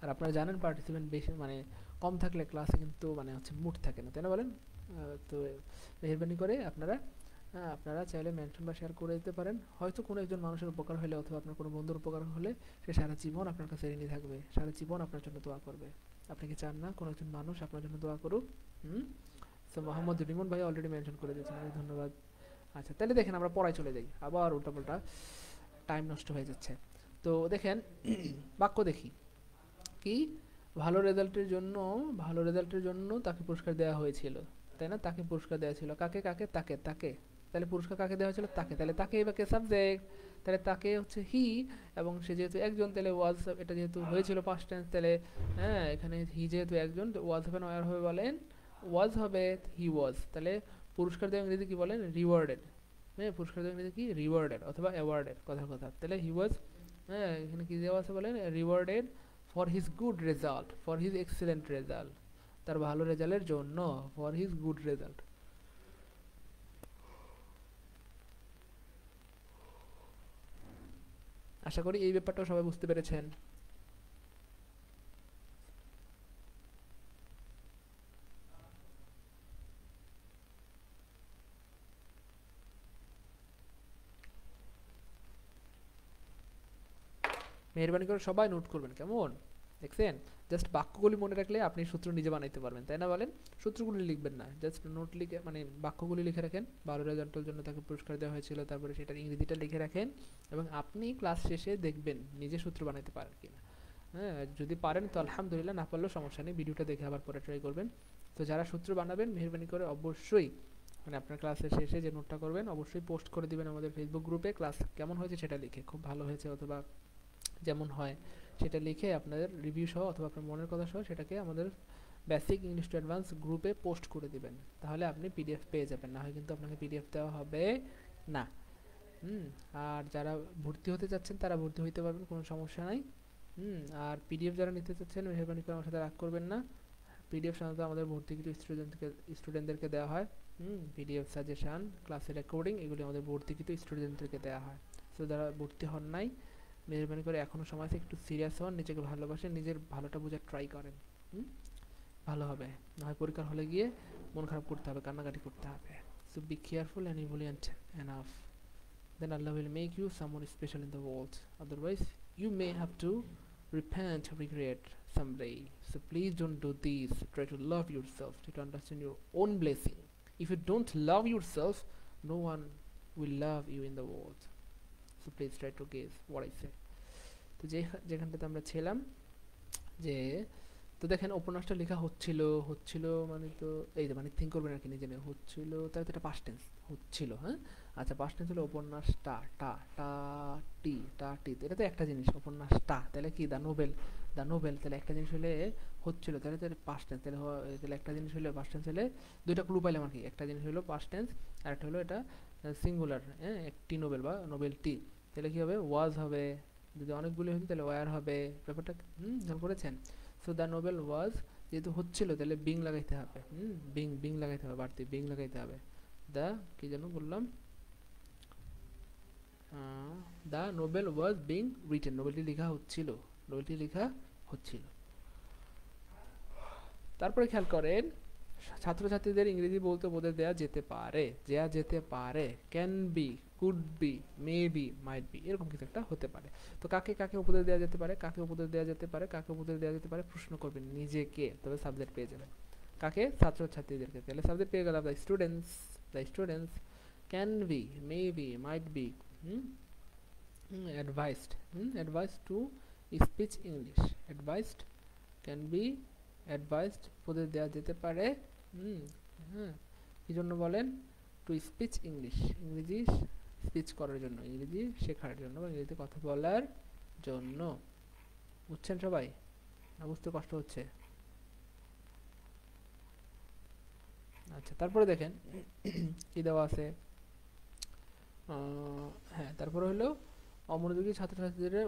আর আপনারা জানেন পার্টিসিপেন্ট বেশি মানে কম থাকলে ক্লাসে কিন্তু মানে হচ্ছে মুড থাকে না, তাই না বলেন? তো মেহরবানি করে আপনারা আপনারা চাইলে মেনশন বা শেয়ার করে দিতে পারেন। হয়তো কোনো একজন মানুষের উপকার হলে অথবা আপনার কোনো বন্ধুর উপকার হলে সে সারা জীবন আপনার কাছে ঋণী থাকবে, সারা জীবন আপনার জন্য দোয়া করবে। আপনি কি চান না কোনো একজন মানুষ আপনার জন্য দোয়া করুক? হুম, তো মোহাম্মদ রিমন ভাই অলরেডি মেনশন করে দিয়েছেন, অনেক ধন্যবাদ। আচ্ছা, তাহলে দেখেন আমরা পড়ায় চলে যাই, আবার উল্টাপাল্টা টাইম নষ্ট হয়ে যাচ্ছে। তো দেখেন বাক্য দেখি কি, ভালো রেজাল্টের জন্য, ভালো রেজাল্টের জন্য তাকে পুরস্কার দেওয়া হয়েছিল, তাই না? তাকে পুরস্কার দেওয়া ছিল, কাকে কাকে? তাকে, তাকে। তাহলে পুরস্কার কাকে দেওয়া হয়েছিল? তাকে। তাহলে তাকে এবার কে সাবজেক্ট, তাহলে তাকে হচ্ছে হি, এবং সে যেহেতু একজন তাহলে ওয়াজ, এটা যেহেতু হয়েছিল পাস্ট টেন্স, তাহলে হ্যাঁ এখানে হি যেহেতু একজন, ওয়াজ হবে না ওয়ার হবে বলেন? ওয়াজ হবে, হি ওয়াজ। তাহলে পুরস্কার দেওয়া ইংরেজি কি বলেন? রিওয়ার্ডেড। হ্যাঁ, পুরস্কার দেওয়া ইংরেজি কি? রিওয়ার্ডেড অথবা অ্যাওয়ার্ডেড, কথার কথা। তাহলে হি ওয়াজ, হ্যাঁ এখানে কি দেওয়া আছে বলেন? Rewarded for his good result, for his excellent result, তার ভালো রেজাল্টের জন্য, ফর হিজ গুড রেজাল্ট। আশা করি এই ব্যাপারটাও সবাই বুঝতে পেরেছেন। মেহরবানি করে সবাই নোট করবেন কেমন, দেখছেন? জাস্ট বাক্যগুলি মনে রাখলে আপনি সূত্র নিজে বানাইতে পারবেন, তাই না বলেন? সূত্রগুলি লিখবেন না, জাস্ট নোট লিখে মানে বাক্যগুলি লিখে রাখেন। 12 রেজাল্টের জন্য তাকে পুরস্কার দেওয়া হয়েছিল, তারপরে সেটার ইংরেজিটা লিখে রাখেন, এবং আপনি ক্লাস শেষে দেখবেন নিজে সূত্র বানাইতে পারেন কিনা। হ্যাঁ, যদি পারেন তো আলহামদুলিল্লাহ, না পারলেও সমস্যা নেই, ভিডিওটা দেখে আবার পরে ট্রাই করবেন। তো যারা সূত্র বানাবেন মেহরবানি করে অবশ্যই মানে আপনার ক্লাসের শেষে যে নোটটা করবেন অবশ্যই পোস্ট করে দিবেন আমাদের ফেসবুক গ্রুপে, ক্লাস কেমন হয়েছে সেটা লিখে, খুব ভালো হয়েছে অথবা যেমন হয় সেটা লিখে আপনাদের রিভিউ সহ অথবা আপনার মনের কথা সহ সেটাকে আমাদের বেসিক ইংলিশ টু অ্যাডভান্স গ্রুপে পোস্ট করে দিবেন। তাহলে আপনি পিডিএফ পেয়ে যাবেন, না হয় কিন্তু আপনাকে পিডিএফ দেওয়া হবে না। হুম, আর যারা ভর্তি হতে চাচ্ছেন তারা ভর্তি হইতে পারবেন, কোনো সমস্যা নাই। হুম, আর পিডিএফ যারা নিতে চাচ্ছেন মেহরবানি করে আমার সাথে রাগ করবেন না। পিডিএফ সাধারণত আমাদের ভর্তিকৃত স্টুডেন্টদেরকে দেওয়া হয়। পিডিএফ সাজেশান, ক্লাসের রেকর্ডিং, এগুলি আমাদের ভর্তিকৃত স্টুডেন্টদেরকে দেওয়া হয়। তো যারা ভর্তি হন নাই মেহরবানি করে এখনও সময় আছে, একটু সিরিয়াস হন, নিজেকে ভালোবাসেন, নিজের ভালোটা বোঝার ট্রাই করেন। হুম, ভালো হবে। না হয় পরীক্ষার হলে গিয়ে মন খারাপ করতে হবে, কান্নাকাটি করতে হবে। So be careful and vigilant enough, then Allah will make you someone special in the world. Otherwise, you may have to repent, regret someday. So please don't do this. Try to love yourself. Try to understand your own blessing. If you don't love yourself, no one will love you in the world. So please try to guess what I say. তো যেখানটাতে আমরা ছিলাম যে, তো দেখেন উপন্যাসটা লেখা হচ্ছিল, হচ্ছিল মানে তো এই যে মানে থিঙ্ক করবেন আর কি নিজে নিয়ে, হচ্ছিল তাহলে তো এটা পাস্ট টেন্স, হচ্ছিল। হ্যাঁ, আচ্ছা পাস্ট টেন্স হলো উপন্যাসটা, টা টা টি, টা টি, এটা তো একটা জিনিস উপন্যাসটা, তাহলে কি দ্য নোবেল, দ্য নোবেল, তাহলে একটা জিনিস হলে হচ্ছিল, তাহলে তাহলে পাস্ট টেন্স, তাহলে তাহলে একটা জিনিস হলে পাস্ট টেন্স হলে দুইটা ক্লু পাইলাম আর কি, একটা জিনিস হলো পাস্ট টেন্স আর একটা হলো এটা সিঙ্গুলার, হ্যাঁ একটি নোবেল বা নোবেলটি, তাহলে কি হবে? ওয়াজ হবে, যদি অনেকগুলি হতো তাহলে ওয়ার হবে, ব্যাপারটা খেয়াল করেছেন? সো দ্য নোবেল ওয়াজ, যেহেতু হচ্ছিল তাহলে বিং লাগাইতে হবে, বিং বিং লাগাইতে হবে, বাড়তি বিং লাগাইতে হবে। দ্য কি যেন বললাম, the novel was being written, নোবেলটি লেখা হচ্ছিল, নোবেলটি লেখা হচ্ছিল। তারপরে খেয়াল করেন ছাত্রছাত্রীদের ইংরেজি বলতে উপদেশ দেওয়া যেতে পারে, দেওয়া যেতে পারে, can be, could B, may be, might B, এরকম কিছু একটা হতে পারে। তো কাকে কাকে উপদেশ দেওয়া যেতে পারে, কাকে উপদেশ দেওয়া যেতে পারে, কাকে উপদেশ দেওয়া যেতে পারে, প্রশ্ন করবেন নিজেকে, তবে সাবজেক্ট পেয়ে যাবেন। কাকে? ছাত্রছাত্রীদেরকে, তাহলে সাবজেক্ট পেয়ে গেলাম the students, the students can be, maybe, might be hmm, advised to speak English. Advised can be advised উপদেশ দেওয়া যেতে পারে হ্যাঁ কি জন্য বলেন টু স্পিচ ইংলিশ ইংরেজি স্পিচ করার জন্য ইংরেজি শেখার জন্য বা ইংরেজিতে কথা বলার জন্য বুঝছেন সবাই না বুঝতে কষ্ট হচ্ছে আচ্ছা তারপরে দেখেন কি দেওয়া আছে হ্যাঁ তারপরে হলো অমনোযোগী ছাত্রছাত্রীদের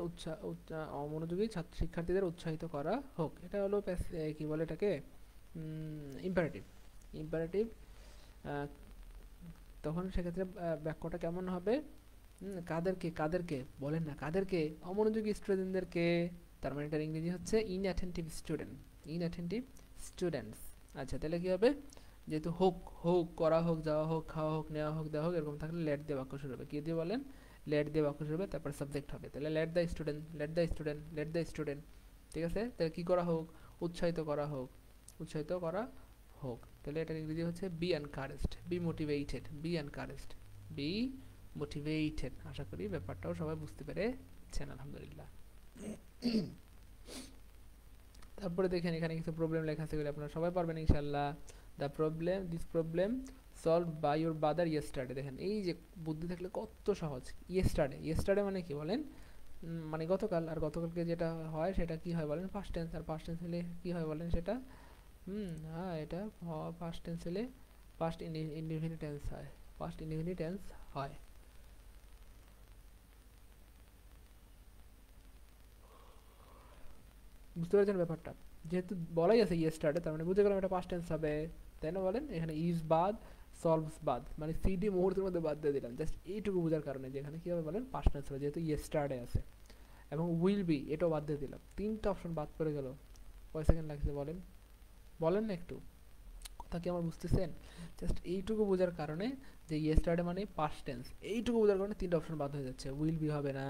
অমনোযোগী শিক্ষার্থীদের উৎসাহিত করা হোক এটা হলো কি বলে এটাকে ইম্পারেটিভ ইম্পারেটিভ তখন সেক্ষেত্রে বাক্যটা কেমন হবে কাদেরকে কাদেরকে বলেন না কাদেরকে অমনোযোগী স্টুডেন্টদেরকে তার মানে এটার ইংরেজি হচ্ছে ইনঅ্যাটেন্টিভ স্টুডেন্ট ইনঅ্যাটেন্টিভ স্টুডেন্টস আচ্ছা তাহলে কি হবে যেহেতু হোক হোক করা হোক যাওয়া হোক খাওয়া হোক নেওয়া হোক দেওয়া হোক এরকম থাকলে লেট দিয়ে বাক্য শুরু হবে কি দিয়ে বলেন লেট দিয়ে বাক্য শুরু হবে তারপর সাবজেক্ট হবে তাহলে let the student let the student let the student ঠিক আছে তাহলে কী করা হোক উৎসাহিত করা হোক উৎসাহিত করা হোক তাহলে এটার ইংরেজি হচ্ছে be encouraged be motivated be encouraged be motivated আশা করি ব্যাপারটাও সবাই বুঝতে পেরেছেন আলহামদুলিল্লাহ তারপরে দেখেন এখানে কিছু প্রবলেম লেখা আছে এগুলো আপনারা সবাই পারবেন ইনশাআল্লাহ the problem this problem solved by your brother yesterday দেখেন এই যে বুদ্ধি থাকলে কত সহজ ইয়েস্টারডে ইয়েস্টারডে মানে কি বলেন মানে গতকাল আর গতকালকে যেটা হয় সেটা কি হয় বলেন পাস্ট টেন্স আর পাস্ট টেন্স হলে কি হয় বলেন সেটা হ্যাঁ এটা পাস্ট টেন্স হলে পাস্ট ইনডিফিনিট টেন্স হয় পাস্ট ইনডিফিনিট টেন্স হয় বুঝতে পেরেছেন ব্যাপারটা যেহেতু বলাই আছে ইয়েস্টারডে তার মানে বুঝে গেলাম এটা পাস্ট টেন্স হবে তাই না বলেন এখানে ইজ বাদ সলভস বাদ মানে সিডি মুহূর্তের মধ্যে বাদ দিয়ে দিলাম জাস্ট এইটুকু বোঝার কারণে যে এখানে কী হবে বলেন পাস্ট টেন্স হবে যেহেতু ইয়েস্টারডে আছে এবং উইল বি এটাও বাদ দিয়ে দিলাম তিনটা অপশন বাদ পড়ে গেল কয় সেকেন্ড লাগছে বলেন বলেন না একটু কথা কি আমার বুঝতেছেন জাস্ট এইটুকু বোঝার কারণে যে ইয়েস্টারডে মানে পাস্ট টেন্স এইটুকু বোঝার কারণে তিনটা অপশন বাদ হয়ে যাচ্ছে উইল বি হবে না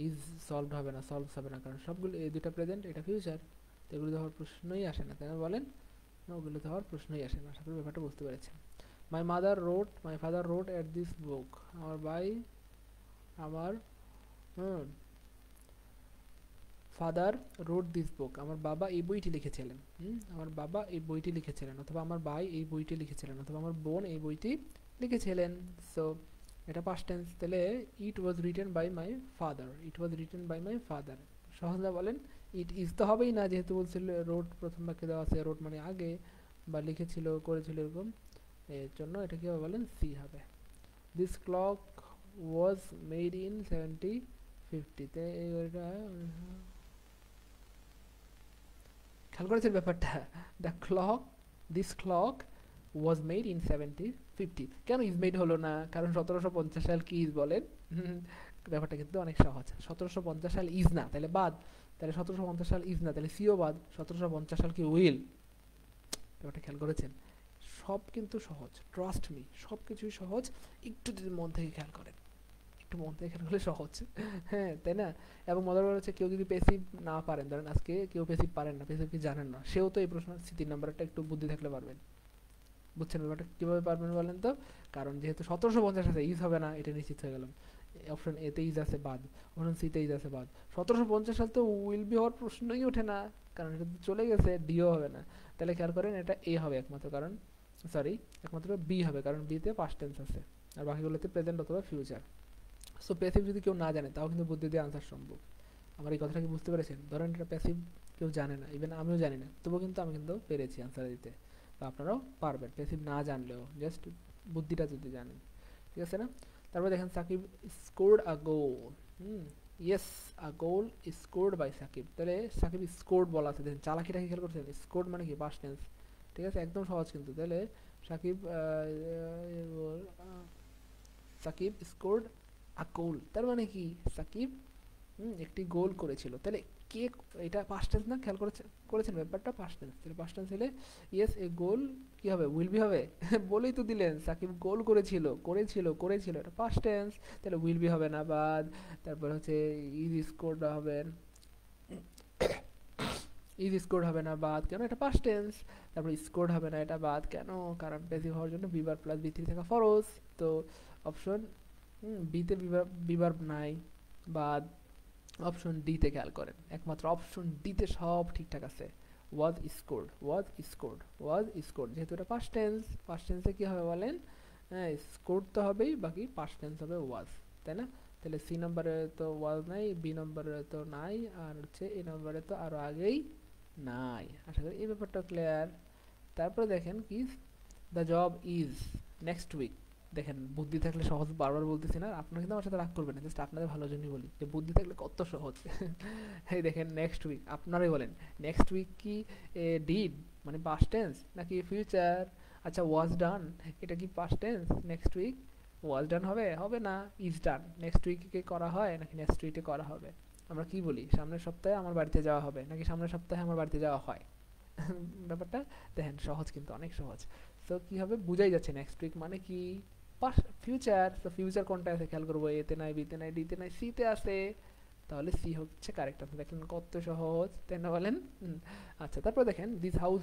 ইজ সলভড হবে না সলভস হবে না কারণ সবগুলো এই দুটা প্রেজেন্ট এটা ফিউচার তো এগুলো হওয়ার প্রশ্নই আসে না তাই না বলেন ওগুলোতে হওয়ার প্রশ্নই আসে না আশা করি ব্যাপারটা বুঝতে পেরেছেন my father road at this book আমার ফাদার রোড দিস বুক আমার বাবা এই বইটি লিখেছিলেন আমার বাবা এই বইটি লিখেছিলেন অথবা আমার ভাই এই বইটি লিখেছিলেন অথবা আমার বোন এই বইটি লিখেছিলেন সো এটা পাস্ট টেন্স তাহলে it was written by my father it was written by my father সহজে বলেন ইট ইজ তো হবেই না যেহেতু বলছিল রোড প্রথম বাক্যে দেওয়া আছে রোড মানে আগে বা লিখেছিল করেছিল এরকম এর জন্য এটা কি হবে বলেন সি হবে this clock was made in 1750 এই ওইটা খেয়াল করেছেন ব্যাপারটা the clock this clock was made in 1750 কেন ইজ মেড হলো না কারণ 1750 সাল কি ইজ বলেন ব্যাপারটা কিন্তু অনেক সহজ 1750 সাল ইজ না তাহলে বাদ তাহলে 1750 সাল ইজ না তাহলে সিও বাদ 1750 সাল কি উইল ব্যাপারটা খেয়াল করেছেন সব কিন্তু সহজ ট্রাস্ট মি সব কিছুই সহজ একটু যদি মন থেকে খেয়াল করেন একটু মন থেকে খেয়াল করলে সহজ হ্যাঁ তাই না এবং মজার ব্যাপার হচ্ছে কেউ যদি পেসিভ না পারেন ধরেন আজকে কেউ পেসিভ পারেন না পেসিভ কি জানেন না সেও তো এই প্রশ্ন 3 নাম্বারটা একটু বুদ্ধি থাকলে পারবেন বুঝছেন ব্যাপারটা কীভাবে পারবেন বলেন তো কারণ যেহেতু 1750 আছে ইজ হবে না এটা নিশ্চিত হয়ে গেলাম অপশন এতে ইজ আছে বাদ অপশন সিতে ইজ আছে বাদ 1750 সাল তো উইল বি হওয়ার প্রশ্নই ওঠে না কারণ এটা তো চলে গেছে ডিও হবে না তাহলে খেয়াল করেন এটা এ হবে একমাত্র কারণ একমাত্র বি হবে কারণ বিতে পাস্ট টেন্স আছে আর বাকিগুলোতে প্রেজেন্ট অথবা ফিউচার সো প্যাসিভ যদি কেউ না জানে তাও কিন্তু বুদ্ধি দিয়ে আনসার সম্ভব আমার এই কথাটা কি বুঝতে পেরেছেন ধরেন এটা প্যাসিভ কেউ জানে না ইভেন আমিও জানি না তবুও কিন্তু আমি কিন্তু পেরেছি আনসার দিতে তো আপনারাও পারবেন প্যাসিভ না জানলেও জাস্ট বুদ্ধিটা যদি জানেন ঠিক আছে না তারপর দেখেন Shakib scored a goal yes a goal scored by Shakib তাহলে সাকিব স্কোর্ড বলা আছে দেখেন চালাকিটাকে খেয়াল করছেন স্কোর্ড মানে কি পাস্ট টেন্স ঠিক আছে একদম সহজ কিন্তু তাহলে সাকিব স্কোর্ড আ গোল তার মানে কি সাকিব একটি গোল করেছিল তাহলে কে এটা পাস্ট টেন্স না খেয়াল করেছেন ব্যাপারটা পাস্ট টেন্স তাহলে পাস্ট টেন্স হলে ইয়েস এ গোল কি হবে উইল বি হবে বলেই তো দিলেন সাকিব গোল করেছিল এটা পাস্ট টেন্স তাহলে উইল বি হবে না বাদ তারপর হচ্ছে ইজ স্কোরড হবে ইজ স্কোরড হবে না বাদ কেন, এটা পাস্ট টেন্স। তারপরে স্কোরড হবে না, এটা বাদ কেন, কারণ প্যাসিভ হওয়ার জন্য বিভার প্লাস বি থ্রি থাকা ফরজ। তো অপশন বিতে বিভার্ব নাই, বাদ। অপশন ডিতে খেয়াল করেন, একমাত্র অপশন ডিতে সব ঠিকঠাক আছে। ওয়াজ স্কোরড, ওয়াজ স্কোরড, ওয়াজ স্কোরড, যেহেতু এটা পাস্ট টেন্স, পাস্ট টেন্সে কি হবে বলেন, হ্যাঁ স্কোরড তো হবেই, বাকি পাস্ট টেন্স হবে ওয়াজ, তাই না? তাহলে সি নম্বরে তো ওয়াজ নাই, বি নম্বরে তো নাই, আর হচ্ছে এ নম্বরে তো আরো আগেই নাই। আশা করি এই ব্যাপারটা ক্লিয়ার। তারপরে দেখেন কি, the job is next week. দেখেন বুদ্ধি থাকলে সহজ, বারবার বলতেছি না, আপনারা কিন্তু আমার সাথে রাগ করবেন না, জাস্ট আপনাদের ভালোর জন্যই বলি যে বুদ্ধি থাকলে কত সহজ। এই দেখেন নেক্সট উইক, আপনারাই বলেন নেক্সট উইক কি ডিড মানে পাস্ট টেন্স নাকি ফিউচার? আচ্ছা ওয়াজ ডান, এটা কি পাস্ট টেন্স? নেক্সট উইক ওয়াজ ডান হবে? হবে না। ইজ ডান নেক্সট উইকে করা হয় নাকি নেক্সট উইকে করা হবে? আমরা কি বলি, সামনের সপ্তাহে আমার বাড়িতে যাওয়া হবে নাকি সামনের সপ্তাহে আমার বাড়িতে যাওয়া হয়? ব্যাপারটা দেখেন সহজ, কিন্তু অনেক সহজ। তো কি হবে, বুঝাই যাচ্ছে নেক্সট উইক মানে কি ফিউচার। তো ফিউচার কোনটা আছে খেয়াল করবো, এতে নাই, বিতে নাই, ডিতে নাই, সিতে আছে, তাহলে সি হচ্ছে কারেক্ট আনসার। দেখেন কত সহজ, তাই না বলেন? আচ্ছা তারপর দেখেন this house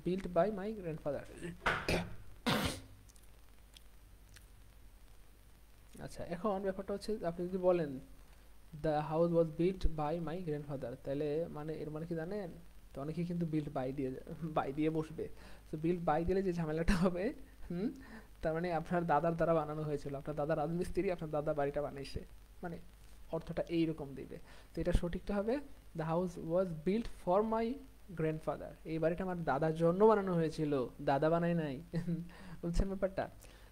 built by my grandfather. আচ্ছা এখন ব্যাপারটা হচ্ছে, আপনি যদি বলেন the house was built by my grandfather, তাহলে মানে এর মানে কি জানেন? তো অনেকেই কিন্তু বিল্ট বাই দিয়ে বাই দিয়ে বসবে। তো বিল্ট বাই দিলে যে ঝামেলাটা হবে, হুম, তার মানে আপনার দাদার দ্বারা বানানো হয়েছিল, আপনার দাদা রাজমিস্ত্রি, আপনার দাদা বাড়িটা বানাইছে, মানে অর্থটা এইরকম দিবে। তো এটা সঠিকটা হবে the house was built for my grandfather, এই বাড়িটা আমার দাদার জন্য বানানো হয়েছিল, দাদা বানাই নাই। বুঝছেন ব্যাপারটা?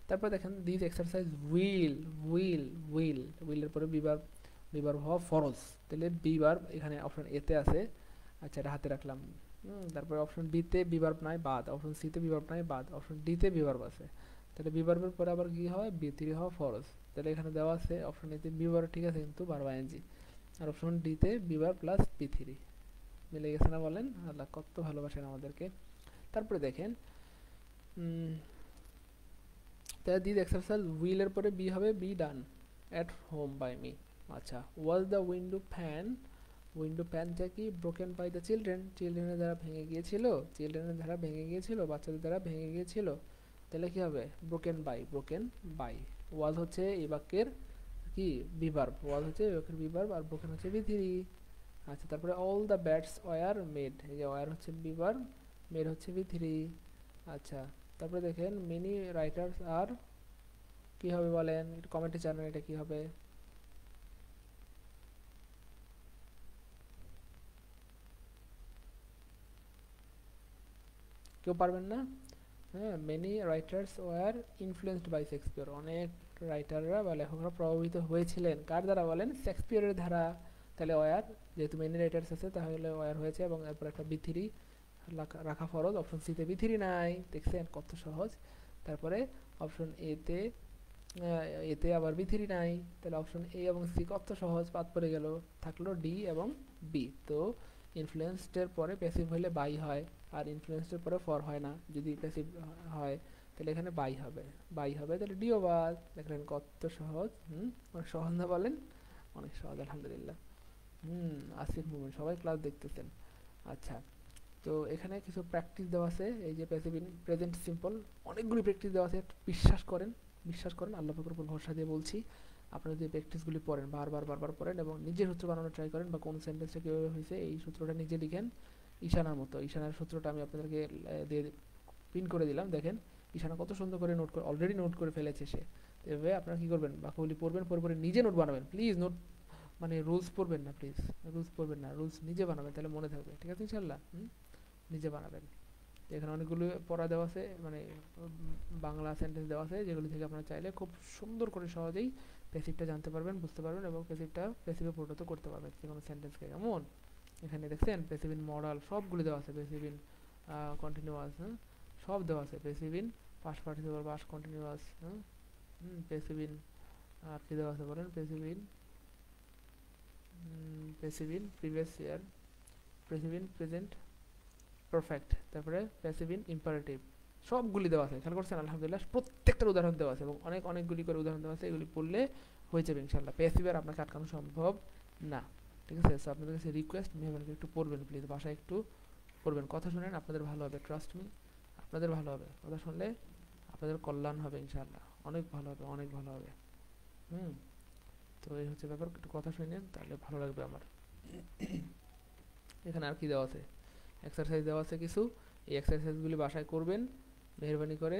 তারপর দেখেন this exercise will, will, will, উইলের পরে বিভার, বিভার হওয়া ফরজ, তাহলে বিভার এখানে অপশন এতে আছে। আচ্ছা এটা হাতে রাখলাম। তারপরে অপশন বিতে বিভার্ব নাই, বাদ। অপশন সিতে বিভার্ব নাই, বাদ। অপশন ডিতে বিভার্ব আছে, তাহলে বিভার্বের পরে আবার কি হয়, বি থ্রি হওয়া ফরজ। তাহলে এখানে দেওয়া আছে অপশন এতে বিভার্ব ঠিক আছে, কিন্তু ভার্ব আইএনজি। আর অপশন ডিতে বিভার্ব প্লাস বি থ্রি। মিলে গেছে না বলেন? আল্লাহ কত ভালোবাসেন আমাদেরকে। তারপরে দেখেন তাহলে দিস এক্সারসাইজ উইলের পরে বি হবে be done at home by me. আচ্ছা was the window fan, window ফ্যানটা কি ব্রোকেন বাই দ্য চিলড্রেন, চিলড্রেনের দ্বারা ভেঙে গিয়েছিল, চিলড্রেনের দ্বারা ভেঙে গিয়েছিল, বাচ্চাদের দ্বারা ভেঙে গিয়েছিল, তাহলে কি হবে, ব্রোকেন বাই, ব্রোকেন বাই। ওয়াজ হচ্ছে এই বাক্যের কি বিভার্ব, ওয়াজ হচ্ছে এই বাক্যের বিভার্ব, আর ব্রোকেন হচ্ছে বি থ্রি। আচ্ছা তারপরে all the bats war made, এই যে ওয়ার হচ্ছে বিভার্ব, মেড হচ্ছে বি থ্রি। আচ্ছা তারপরে দেখেন মেনি রাইটার্স আর, কি হবে বলেন, একটু কমেন্টে জানান এটা কি হবে। কেউ পারবেন না? হ্যাঁ, many writers were influenced by Shakespeare, অনেক রাইটাররা বা লেখকরা প্রভাবিত হয়েছিলেন কার দ্বারা বলেন, শেক্সপিয়ারের দ্বারা। তাহলে ওয়ার, যেহেতু মেনি রাইটার্স আছে তাহলে ওয়ার হয়েছে, এবং এরপর একটা বি থ্রি রাখা ফরজ। অপশন সিতে বি থ্রি নাই, দেখছেন কত সহজ। তারপরে অপশন এতে, এতে আবার বি থ্রি নাই, তাহলে অপশন এ এবং সি কত সহজ, বাদ পড়ে গেল, থাকলো ডি এবং বি। তো ইনফ্লুয়েন্সডের পরে প্যাসিভ হলে বাই হয়, আর ইনফ্লুয়েন্সডের পরে ফর হয় না, যদি প্যাসিভ হয় তাহলে এখানে বাই হবে, বাই হবে, তাহলে ডিও বাদ। দেখলেন কত সহজ, অনেক সহজ না বলেন? অনেক সহজ আলহামদুলিল্লাহ। আসিফ মুমিন, সবাই ক্লাস দেখতেছেন। আচ্ছা তো এখানে কিছু প্র্যাকটিস দেওয়া আছে, এই যে প্যাসিভ ইন প্রেজেন্ট সিম্পল, অনেকগুলি প্র্যাকটিস দেওয়া আছে, বিশ্বাস করেন, বিশ্বাস করেন, আল্লাহ পাকের উপর ভরসা দিয়ে বলছি। আপনারা যদি প্র্যাকটিসগুলি পড়েন, বারবার বারবার পড়েন এবং নিজের সূত্র বানানোর ট্রাই করেন, বা কোন সেন্টেন্সটা কীভাবে হয়েছে এই সূত্রটা নিজে লিখেন ঈশানার মতো। ঈশানার সূত্রটা আমি আপনাদেরকে দিয়ে পিন করে দিলাম, দেখেন ঈশানা কত সুন্দর করে নোট করে, অলরেডি নোট করে ফেলেছে সে। এভাবে আপনারা কী করবেন, বাক্যগুলি পড়বেন, পরে নিজে নোট বানাবেন, প্লিজ নোট মানে রুলস পড়বেন না, প্লিজ রুলস পড়বেন না, রুলস নিজে বানাবেন, তাহলে মনে থাকবে, ঠিক আছে ইনশাল্লাহ? নিজে বানাবেন। এখানে অনেকগুলো পড়া দেওয়া আছে, মানে বাংলা সেন্টেন্স দেওয়া আছে, যেগুলি থেকে আপনারা চাইলে খুব সুন্দর করে সহজেই প্যাসিভটা জানতে পারবেন, বুঝতে পারবেন, এবং প্যাসিভে পরিণত করতে পারবেন যে কোনো সেন্টেন্সকে। কেমন এখানে দেখছেন প্যাসিভ ইন মডাল সবগুলি দেওয়া আছে, প্যাসিভ ইন কন্টিনিউয়াস, সব দেওয়া আছে, passive in past participle, past continuous, passive in আর কি দেওয়া আছে বলেন, passive in previous year, passive in present perfect, তারপরে প্যাসিভ ইন ইম্পারেটিভ, সবগুলি দেওয়া আছে, খেয়াল করছেন? আলহামদুলিল্লাহ প্রত্যেকটার উদাহরণ দেওয়া আছে, এবং অনেকগুলি করে উদাহরণ দেওয়া আছে, এগুলি পড়লে হয়ে যাবে ইনশাল্লাহ। প্যাসিভ আর আপনাকে আটকানো সম্ভব না। ঠিক আছে? সো আপনাদের কাছে রিকোয়েস্ট, মেহরবানি করে একটু পড়বেন প্লিজ, বাসায় একটু পড়বেন, কথা শুনেন, আপনাদের ভালো হবে, ট্রাস্ট মি, আপনাদের ভালো হবে, কথা শুনলে আপনাদের কল্যাণ হবে ইনশাআল্লাহ, অনেক ভালো হবে, অনেক ভালো হবে। হুম। তো এই হচ্ছে ব্যাপার, একটু কথা শুনে নেন তাহলে ভালো লাগবে আমার। এখানে আর কি দেওয়া আছে, এক্সারসাইজ দেওয়া আছে কিছু, এই এক্সারসাইজগুলি বাসায় করবেন। মেহরবানি করে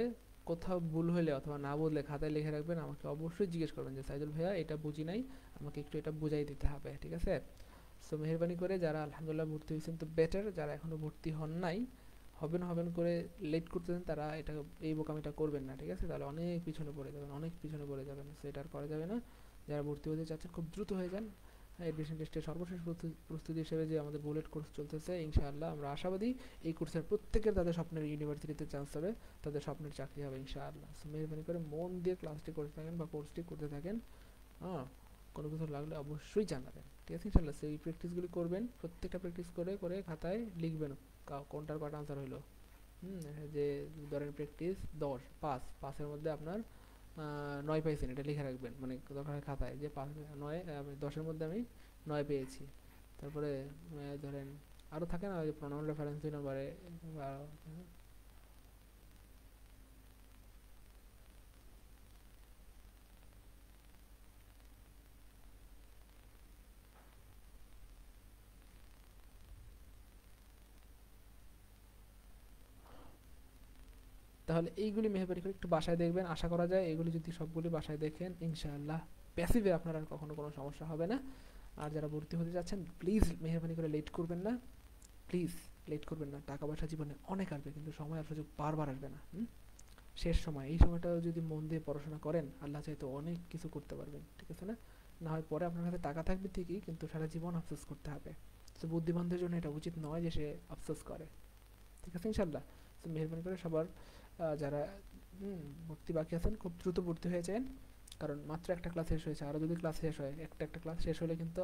কোথাও ভুল হলে অথবা না বুঝলে খাতায় লিখে রাখবেন, আমাকে অবশ্যই জিজ্ঞেস করবেন যে সাইদুল ভাইয়া এটা বুঝি নাই, আমাকে একটু এটা বুঝাই দিতে হবে, ঠিক আছে? সো মেহরবানি করে যারা আলহামদুলিল্লাহ ভর্তি হয়েছেন তো বেটার, যারা এখনও ভর্তি হন নাই, হবেন হবেন করে লেট করতেছেন, তারা এটা এই বোকামিটা করবেন না, ঠিক আছে? তাহলে অনেক পিছনে পড়ে যাবেন, অনেক পিছনে পড়ে যাবেন, সেটা আর করা যাবে না। যারা ভর্তি হতে চাচ্ছেন খুব দ্রুত হয়ে যান। অ্যাডমিশন টেস্টের সর্বশেষ প্রস্তুতি হিসেবে যে আমাদের বুলেট কোর্স চলতেছে, ইনশাআল্লাহ আমরা আশাবাদী এই কোর্সের প্রত্যেকের তাদের স্বপ্নের ইউনিভার্সিটিতে চান্স হবে, তাদের স্বপ্নের চাকরি হবে ইনশাআল্লাহ। সো মেহরবানি করে মন দিয়ে ক্লাসটি করতে থাকেন বা কোর্সটি করতে থাকেন। হ্যাঁ, কোনো কিছু লাগলে অবশ্যই জানাবেন, ঠিক আছে? ইনশাআল্লাহ সেই প্র্যাকটিসগুলি করবেন, প্রত্যেকটা প্র্যাকটিস করে করে খাতায় লিখবেন কোনটার কটা আনসার হইলো। হুম। যে ধরেন প্র্যাকটিস 10, 5, 5-এর মধ্যে আপনার 9 পাইছেন, এটা লিখে রাখবেন, মানে দরকার হয় খাতায় যে 5, 9, আমি 10-এর মধ্যে আমি 9 পেয়েছি। তারপরে ধরেন আরও থাকে না, ওই যে প্রনাউন রেফারেন্স 2 নম্বরে। তাহলে এইগুলি মেহরবানি করে একটু বাসায় দেখবেন, আশা করা যায় এগুলি যদি সবগুলি বাসায় দেখেন ইনশাআল্লাহ প্যাসিভে আপনার আর কখনো কোনো সমস্যা হবে না। আর যারা ভর্তি হতে যাচ্ছেন প্লিজ মেহরবানি করে লেট করবেন না, প্লিজ লেট করবেন না। টাকা পয়সা জীবনে অনেক আসবে, কিন্তু সময় আর সুযোগ বারবার আসবে না। শেষ সময়, এই সময়টা যদি মন দিয়ে পড়াশোনা করেন আল্লাহ চাইতে অনেক কিছু করতে পারবেন, ঠিক আছে না? না হয় পরে আপনার কাছে টাকা থাকবে ঠিকই, কিন্তু সারা জীবন আফসোস করতে হবে। তো বুদ্ধিমানদের জন্য এটা উচিত নয় যে সে আফসোস করে, ঠিক আছে ইনশাল্লাহ? তো মেহরবানি করে সবার যারা ভর্তি বাকি আছেন খুব দ্রুত ভর্তি হয়ে যান, কারণ মাত্র একটা ক্লাস শেষ হয়েছে, আরও যদি ক্লাস শেষ হয়, একটা একটা ক্লাস শেষ হলে কিন্তু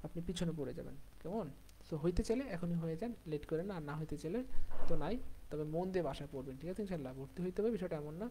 আপনি পিছনে পড়ে যাবেন, কেমন? সো হইতে চাইলে এখনই হয়ে যান, লেট করেন না, আর না হইতে চাইলে তো নাই, তবে মন দিয়ে বাসায় পড়বেন, ঠিক আছে ইনশাল্লাহ? ভর্তি হইতে হবে বিষয়টা এমন না।